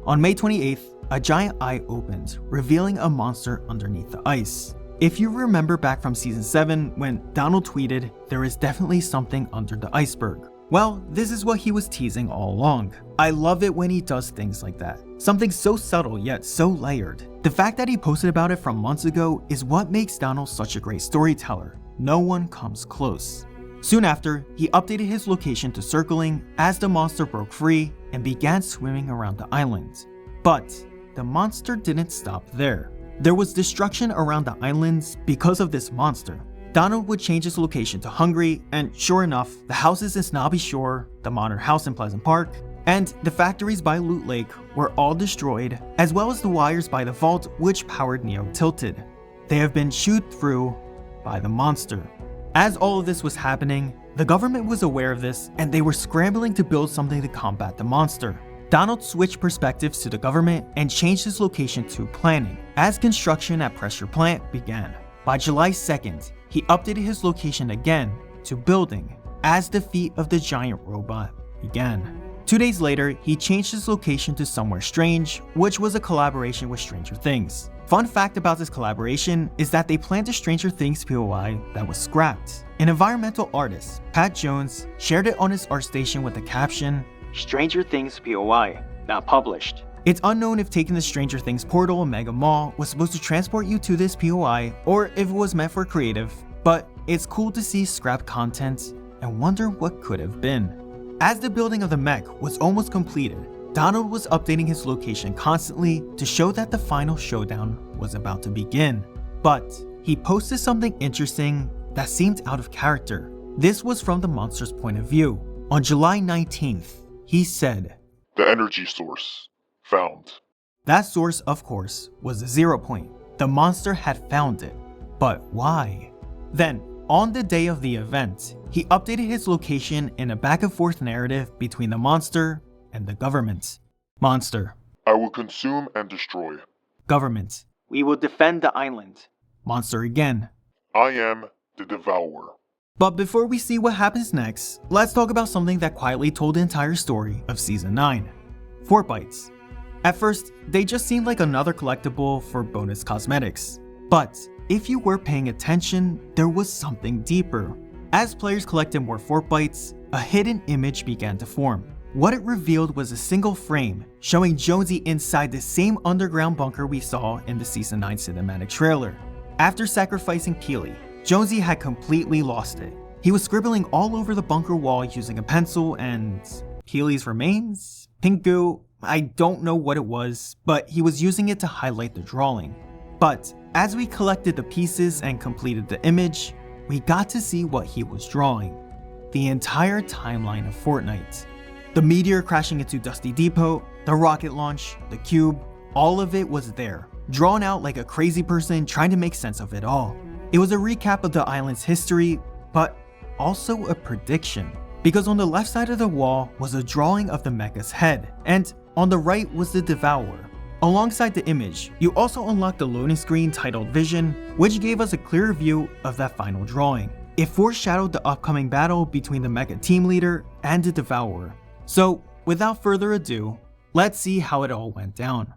On May 28th, a giant eye opened, revealing a monster underneath the ice. If you remember back from Season 7 when Donald tweeted, there is definitely something under the iceberg. Well, this is what he was teasing all along. I love it when he does things like that. Something so subtle yet so layered. The fact that he posted about it from months ago is what makes Donald such a great storyteller. No one comes close. Soon after, he updated his location to circling as the monster broke free and began swimming around the island. But the monster didn't stop there. There was destruction around the islands because of this monster. Donald would change his location to Hungary, and sure enough, the houses in Snobby Shore, the modern house in Pleasant Park, and the factories by Loot Lake were all destroyed, as well as the wires by the vault which powered Neo tilted. They have been chewed through by the monster. As all of this was happening, the government was aware of this, and they were scrambling to build something to combat the monster. Donald switched perspectives to the government and changed his location to planning, as construction at Pressure Plant began. By July 2nd, he updated his location again to building, as the feat of the giant robot began. 2 days later, he changed his location to Somewhere Strange, which was a collaboration with Stranger Things. Fun fact about this collaboration is that they planned a Stranger Things POI that was scrapped. An environmental artist, Pat Jones, shared it on his ArtStation with the caption, "Stranger Things POI, not published." It's unknown if taking the Stranger Things portal in Mega Mall was supposed to transport you to this POI or if it was meant for creative, but it's cool to see scrap content and wonder what could have been. As the building of the mech was almost completed, Donald was updating his location constantly to show that the final showdown was about to begin. But he posted something interesting that seemed out of character. This was from the monster's point of view. On July 19th, he said, The energy source. Found. That source, of course, was the 0 point. The monster had found it. But why? Then, on the day of the event, he updated his location in a back and forth narrative between the monster and the government. Monster. I will consume and destroy. Government. We will defend the island. Monster again. I am the Devourer. But before we see what happens next, let's talk about something that quietly told the entire story of Season 9. Fortbytes. At first, they just seemed like another collectible for bonus cosmetics. But if you were paying attention, there was something deeper. As players collected more Fortbytes, a hidden image began to form. What it revealed was a single frame, showing Jonesy inside the same underground bunker we saw in the Season 9 cinematic trailer. After sacrificing Keely, Jonesy had completely lost it. He was scribbling all over the bunker wall using a pencil and Keely's remains? Pink goo? I don't know what it was, but he was using it to highlight the drawing. But as we collected the pieces and completed the image, we got to see what he was drawing. The entire timeline of Fortnite. The meteor crashing into Dusty Depot, the rocket launch, the cube, all of it was there, drawn out like a crazy person trying to make sense of it all. It was a recap of the island's history, but also a prediction. Because on the left side of the wall was a drawing of the mecha's head, and on the right was the Devourer. Alongside the image, you also unlocked the loading screen titled Vision, which gave us a clearer view of that final drawing. It foreshadowed the upcoming battle between the mecha team leader and the Devourer. So, without further ado, let's see how it all went down.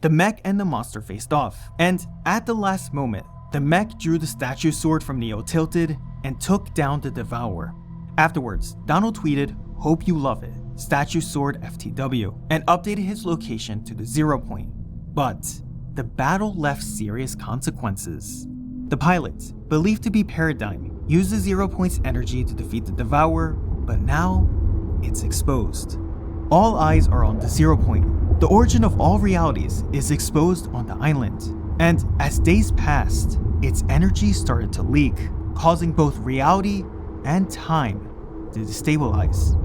The mech and the monster faced off, and at the last moment, the mech drew the statue sword from Neo tilted and took down the Devourer. Afterwards, Donald tweeted, "Hope you love it, statue sword FTW," and updated his location to the 0 point. But the battle left serious consequences. The pilot, believed to be Paradigm, used the 0 point's energy to defeat the Devourer, but now it's exposed. All eyes are on the 0 point. The origin of all realities is exposed on the island, and as days passed, its energy started to leak, causing both reality and time to destabilize.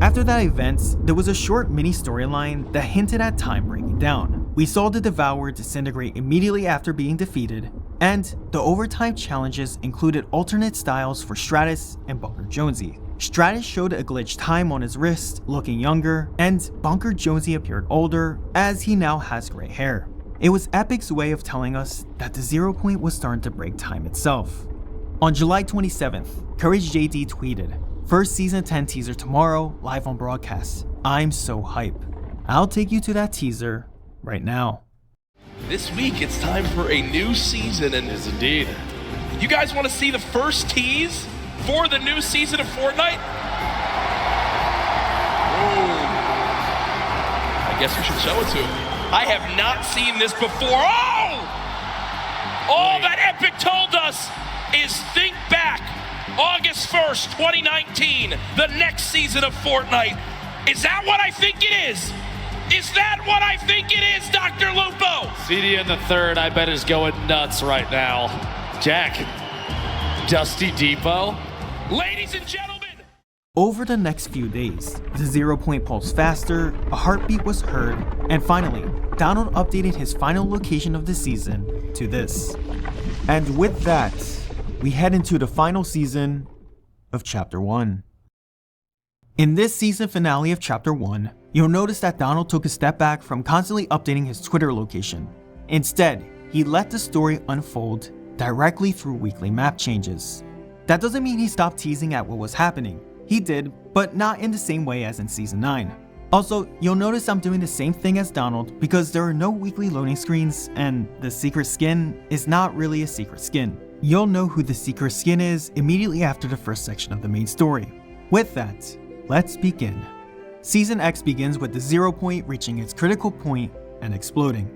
After that event, there was a short mini storyline that hinted at time breaking down. We saw the Devourer disintegrate immediately after being defeated, and the overtime challenges included alternate styles for Stratus and Bunker Jonesy. Stratus showed a glitched time on his wrist, looking younger, and Bunker Jonesy appeared older, as he now has gray hair. It was Epic's way of telling us that the 0 point was starting to break time itself. On July 27th, Courage JD tweeted, "First season 10 teaser tomorrow, live on broadcast. I'm so hype." I'll take you to that teaser right now. This week, it's time for a new season, and Yes, indeed. you guys want to see the first tease for the new season of Fortnite? I guess we should show it to him. I have not seen this before. Oh! All that Epic told us is think back, August 1st, 2019, the next season of Fortnite. Is that what I think it is? Is that what I think it is, Dr. Lupo? CD in the third, I bet, is going nuts right now. Jack, Dusty Depot. Ladies and gentlemen. Over the next few days, the 0 point pulsed faster, a heartbeat was heard, and finally, Donald updated his final location of the season to this. And with that, we head into the final season of Chapter 1. In this season finale of Chapter 1, you'll notice that Donald took a step back from constantly updating his Twitter location. Instead, he let the story unfold directly through weekly map changes. That doesn't mean he stopped teasing at what was happening. He did, but not in the same way as in Season 9. Also, you'll notice I'm doing the same thing as Donald because there are no weekly loading screens, and the secret skin is not really a secret skin. You'll know who the secret skin is immediately after the first section of the main story. With that, let's begin. Season X begins with the 0 point reaching its critical point and exploding.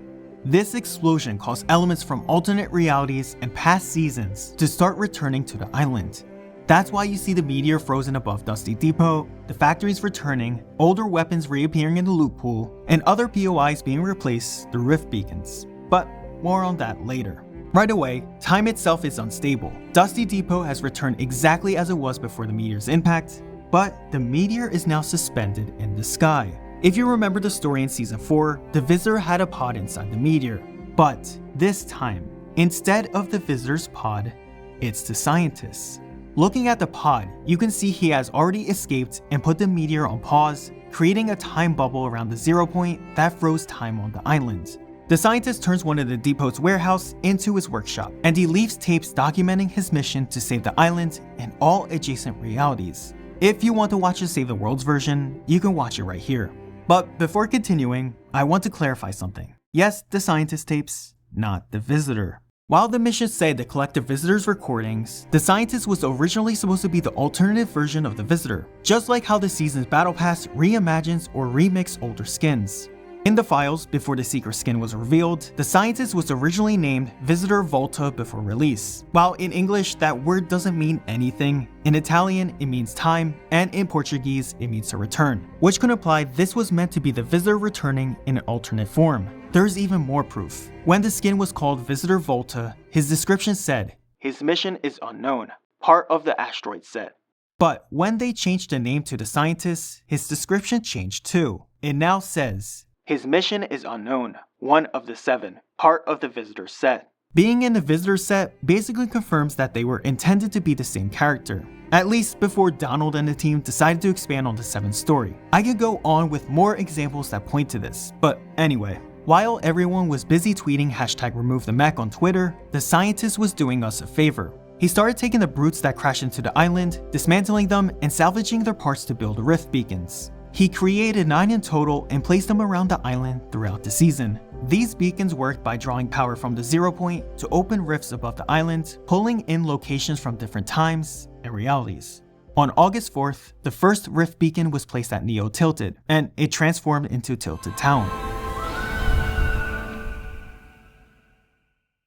This explosion caused elements from alternate realities and past seasons to start returning to the island. That's why you see the meteor frozen above Dusty Depot, the factories returning, older weapons reappearing in the loot pool, and other POIs being replaced through rift beacons. But more on that later. Right away, time itself is unstable. Dusty Depot has returned exactly as it was before the meteor's impact, but the meteor is now suspended in the sky. If you remember the story in Season 4, the Visitor had a pod inside the meteor. But this time, instead of the Visitor's pod, it's the scientist's. Looking at the pod, you can see he has already escaped and put the meteor on pause, creating a time bubble around the 0 point that froze time on the island. The scientist turns one of the depot's warehouse into his workshop, and he leaves tapes documenting his mission to save the island and all adjacent realities. If you want to watch the Save the World's version, you can watch it right here. But before continuing, I want to clarify something. Yes, the scientist tapes, not the Visitor. While the mission said to collect the Visitor's recordings, the scientist was originally supposed to be the alternative version of the Visitor, just like how the season's battle pass reimagines or remixes older skins. In the files, before the secret skin was revealed, the scientist was originally named Visitor Volta before release. While in English, that word doesn't mean anything, in Italian it means time, and in Portuguese it means to return, which could imply this was meant to be the Visitor returning in an alternate form. There's even more proof. When the skin was called Visitor Volta, his description said, "His mission is unknown, part of the asteroid set." But when they changed the name to the scientist, his description changed too. It now says, "His mission is unknown, one of the 7, part of the Visitor set." Being in the Visitor set basically confirms that they were intended to be the same character, at least before Donald and the team decided to expand on the 7th story. I could go on with more examples that point to this, but anyway. While everyone was busy tweeting #RemoveTheMech on Twitter, the scientist was doing us a favor. He started taking the brutes that crashed into the island, dismantling them, and salvaging their parts to build rift beacons. He created 9 in total and placed them around the island throughout the season. These beacons worked by drawing power from the 0 point to open rifts above the island, pulling in locations from different times and realities. On August 4th, the first rift beacon was placed at Neo Tilted, and it transformed into Tilted Town.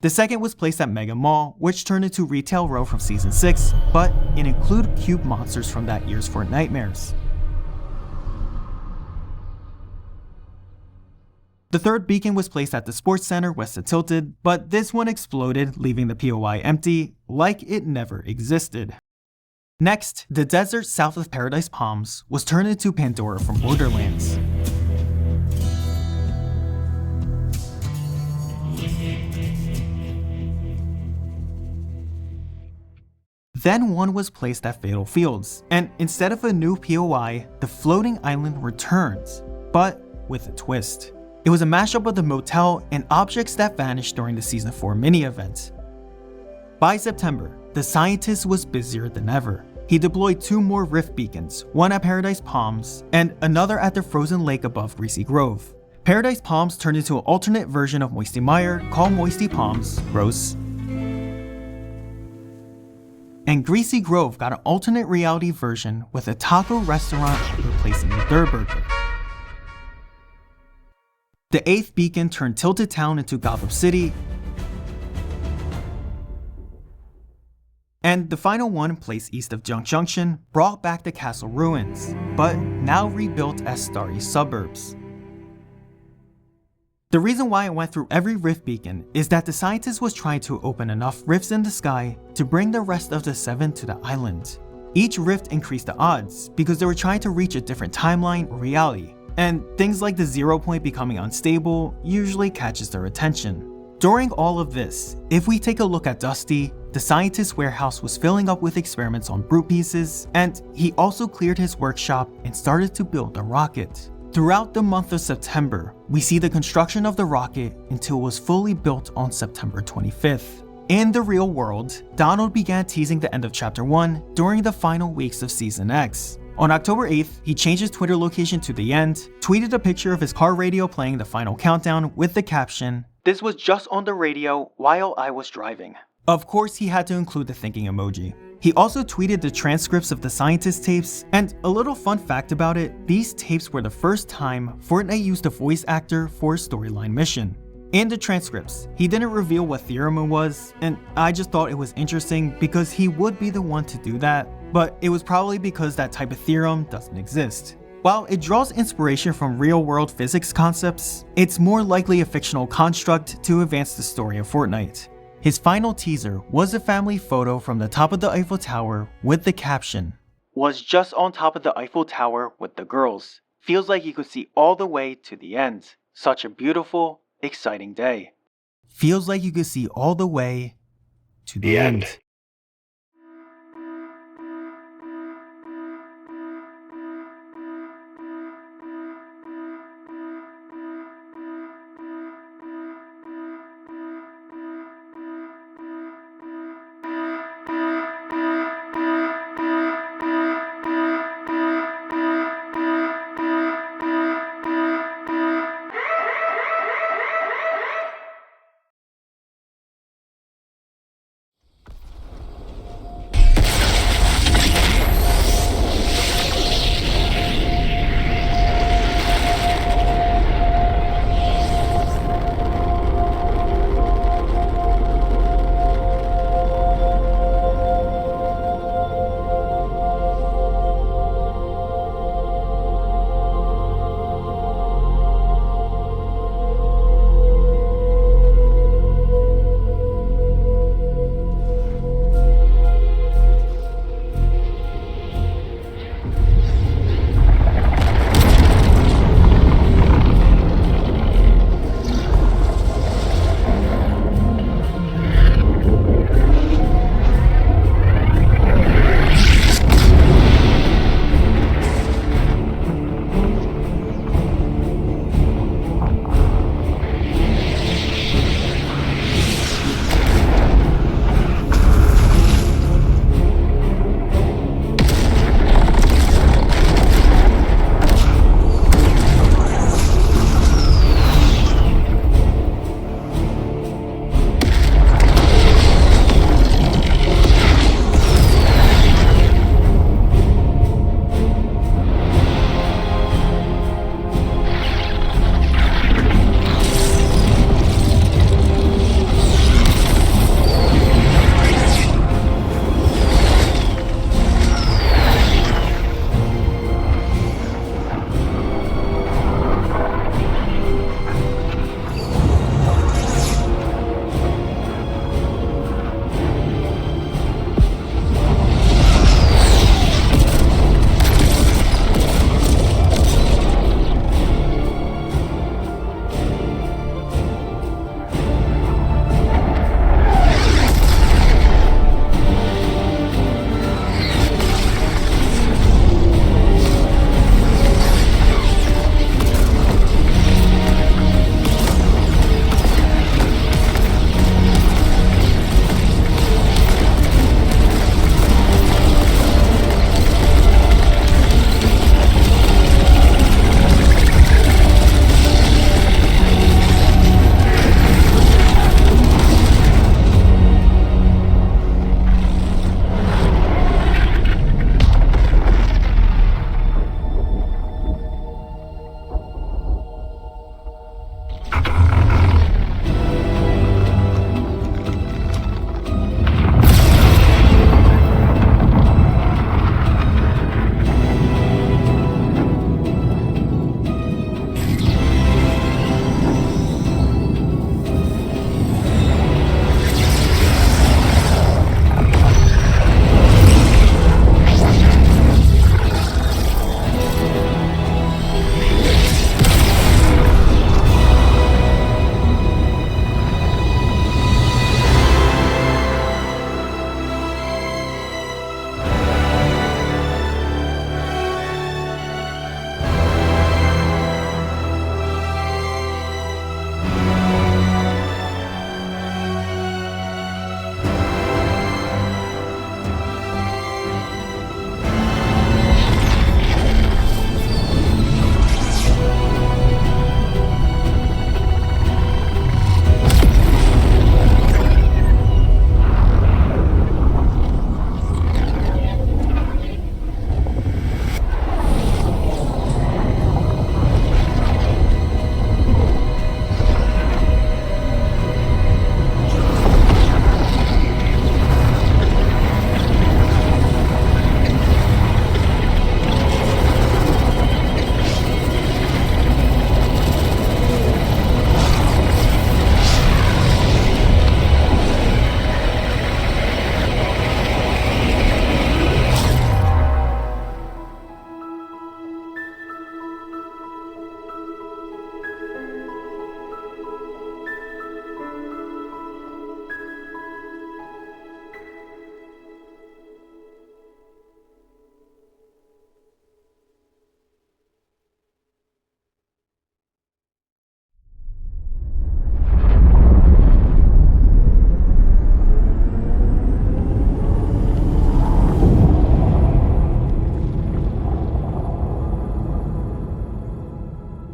The second was placed at Mega Mall, which turned into Retail Row from Season 6, but it included cube monsters from that year's Fortnitemares. The third beacon was placed at the Sports Center west of Tilted, but this one exploded, leaving the POI empty, like it never existed. Next, the desert south of Paradise Palms was turned into Pandora from Borderlands. Then one was placed at Fatal Fields, and instead of a new POI, the floating island returns, but with a twist. It was a mashup of the motel and objects that vanished during the Season 4 mini-event. By September, the scientist was busier than ever. He deployed 2 more rift beacons, one at Paradise Palms and another at the frozen lake above Greasy Grove. Paradise Palms turned into an alternate version of Moisty Mire called Moisty Palms, gross. And Greasy Grove got an alternate reality version with a taco restaurant replacing the Durr Burger. The 8th beacon turned Tilted Town into Gotham City, and the final one, placed east of Junk Junction, brought back the castle ruins, but now rebuilt as starry suburbs. The reason why I went through every rift beacon is that the scientist was trying to open enough rifts in the sky to bring the rest of the 7 to the island. Each rift increased the odds because they were trying to reach a different timeline or reality, and things like the 0 point becoming unstable usually catches their attention. During all of this, if we take a look at Dusty, the scientist's warehouse was filling up with experiments on brute pieces, and he also cleared his workshop and started to build a rocket. Throughout the month of September, we see the construction of the rocket until it was fully built on September 25th. In the real world, Donald began teasing the end of Chapter 1 during the final weeks of Season X. On October 8th, he changed his Twitter location to the end, tweeted a picture of his car radio playing the final countdown with the caption, "This was just on the radio while I was driving." Of course, he had to include the thinking emoji. He also tweeted the transcripts of the scientist tapes, and a little fun fact about it, these tapes were the first time Fortnite used a voice actor for a storyline mission. In the transcripts, he didn't reveal what theorem it was, and I just thought it was interesting because he would be the one to do that, but it was probably because that type of theorem doesn't exist. While it draws inspiration from real-world physics concepts, it's more likely a fictional construct to advance the story of Fortnite. His final teaser was a family photo from the top of the Eiffel Tower with the caption, "Was just on top of the Eiffel Tower with the girls. Feels like you could see all the way to the end. Such a beautiful, exciting day." Feels like you could see all the way to the end.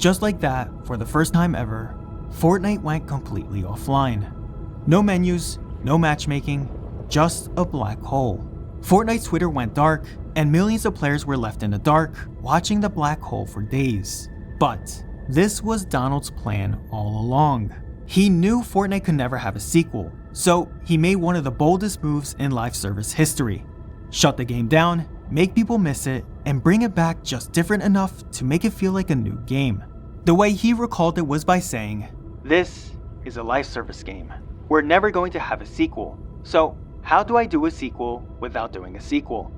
Just like that, for the first time ever, Fortnite went completely offline. No menus, no matchmaking, just a black hole. Fortnite's Twitter went dark, and millions of players were left in the dark, watching the black hole for days. But this was Donald's plan all along. He knew Fortnite could never have a sequel, so he made one of the boldest moves in live service history. Shut the game down, make people miss it, and bring it back just different enough to make it feel like a new game. The way he recalled it was by saying, "This is a live service game. We're never going to have a sequel, so how do I do a sequel without doing a sequel?"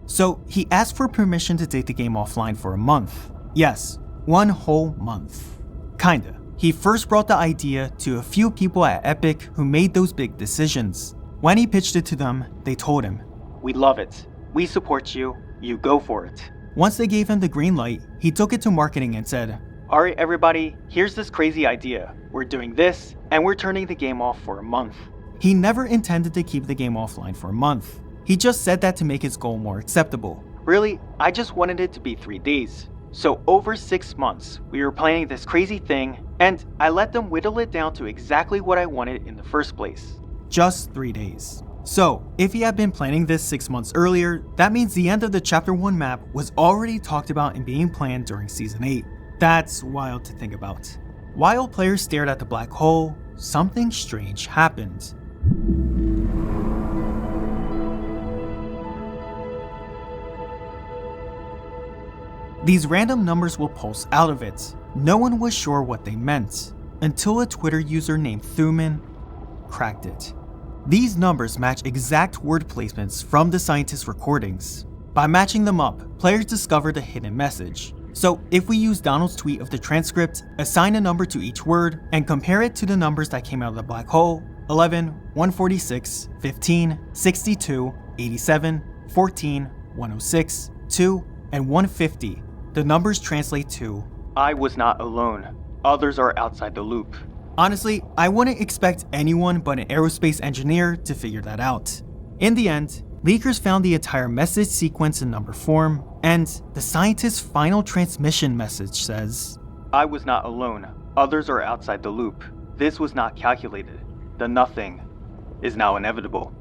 So he asked for permission to take the game offline for a month. Yes, 1 whole month. Kinda. He first brought the idea to a few people at Epic who made those big decisions. When he pitched it to them, they told him, "We love it. We support you. You go for it." Once they gave him the green light, he took it to marketing and said, "Alright everybody, here's this crazy idea. We're doing this, and we're turning the game off for a month." He never intended to keep the game offline for a month. He just said that to make his goal more acceptable. Really, I just wanted it to be 3 days. So over 6 months, we were planning this crazy thing, and I let them whittle it down to exactly what I wanted in the first place. Just 3 days. So, if he had been planning this 6 months earlier, that means the end of the Chapter 1 map was already talked about and being planned during Season 8. That's wild to think about. While players stared at the black hole, something strange happened. These random numbers will pulse out of it. No one was sure what they meant, until a Twitter user named Thuman cracked it. These numbers match exact word placements from the scientist's recordings. By matching them up, players discovered a hidden message. So if we use Donald's tweet of the transcript, assign a number to each word, and compare it to the numbers that came out of the black hole, 11, 146, 15, 62, 87, 14, 106, 2, and 150, the numbers translate to, "I was not alone. Others are outside the loop." Honestly, I wouldn't expect anyone but an aerospace engineer to figure that out. In the end, leakers found the entire message sequence in number form, and the scientist's final transmission message says, "I was not alone. Others are outside the loop. This was not calculated. The nothing is now inevitable."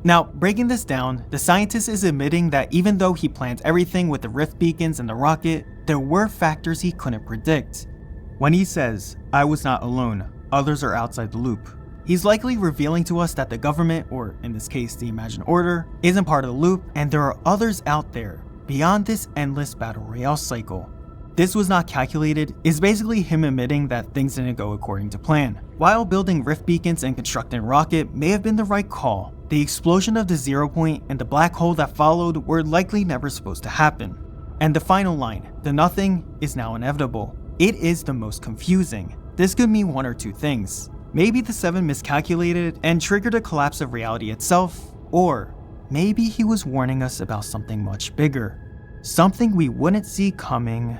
Now, breaking this down, the scientist is admitting that even though he planned everything with the rift beacons and the rocket, there were factors he couldn't predict. When he says, "I was not alone, others are outside the loop," he's likely revealing to us that the government, or in this case the Imagined Order, isn't part of the loop and there are others out there, beyond this endless battle royale cycle. "This was not calculated" is basically him admitting that things didn't go according to plan. While building rift beacons and constructing a rocket may have been the right call, the explosion of the 0 point and the black hole that followed were likely never supposed to happen. And the final line, "the nothing is now inevitable." It is the most confusing. This could mean one or two things. Maybe the 7 miscalculated and triggered a collapse of reality itself, or maybe he was warning us about something much bigger. Something we wouldn't see coming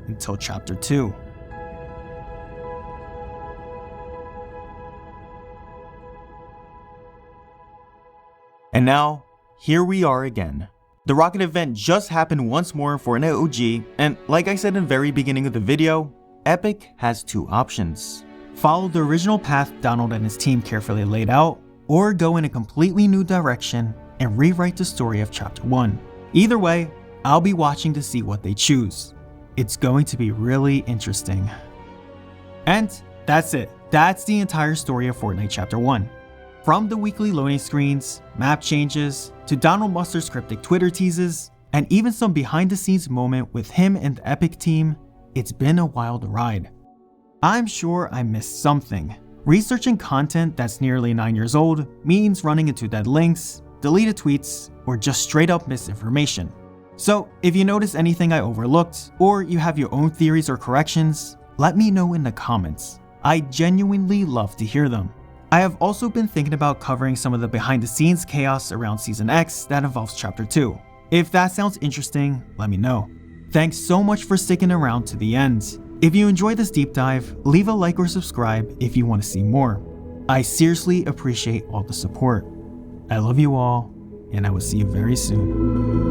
until Chapter 2. And now, here we are again. The rocket event just happened once more in Fortnite OG, and like I said in the very beginning of the video, Epic has 2 options. Follow the original path Donald and his team carefully laid out, or go in a completely new direction and rewrite the story of Chapter 1. Either way, I'll be watching to see what they choose. It's going to be really interesting. And that's it. That's the entire story of Fortnite Chapter 1. From the weekly loading screens, map changes, to Donald Mustard's cryptic Twitter teases, and even some behind the scenes moment with him and the Epic team, it's been a wild ride. I'm sure I missed something. Researching content that's nearly 9 years old means running into dead links, deleted tweets, or just straight up misinformation. So if you notice anything I overlooked, or you have your own theories or corrections, let me know in the comments. I genuinely love to hear them. I have also been thinking about covering some of the behind the scenes chaos around Season X that involves Chapter 2. If that sounds interesting, let me know. Thanks so much for sticking around to the end. If you enjoyed this deep dive, leave a like or subscribe if you want to see more. I seriously appreciate all the support. I love you all, and I will see you very soon.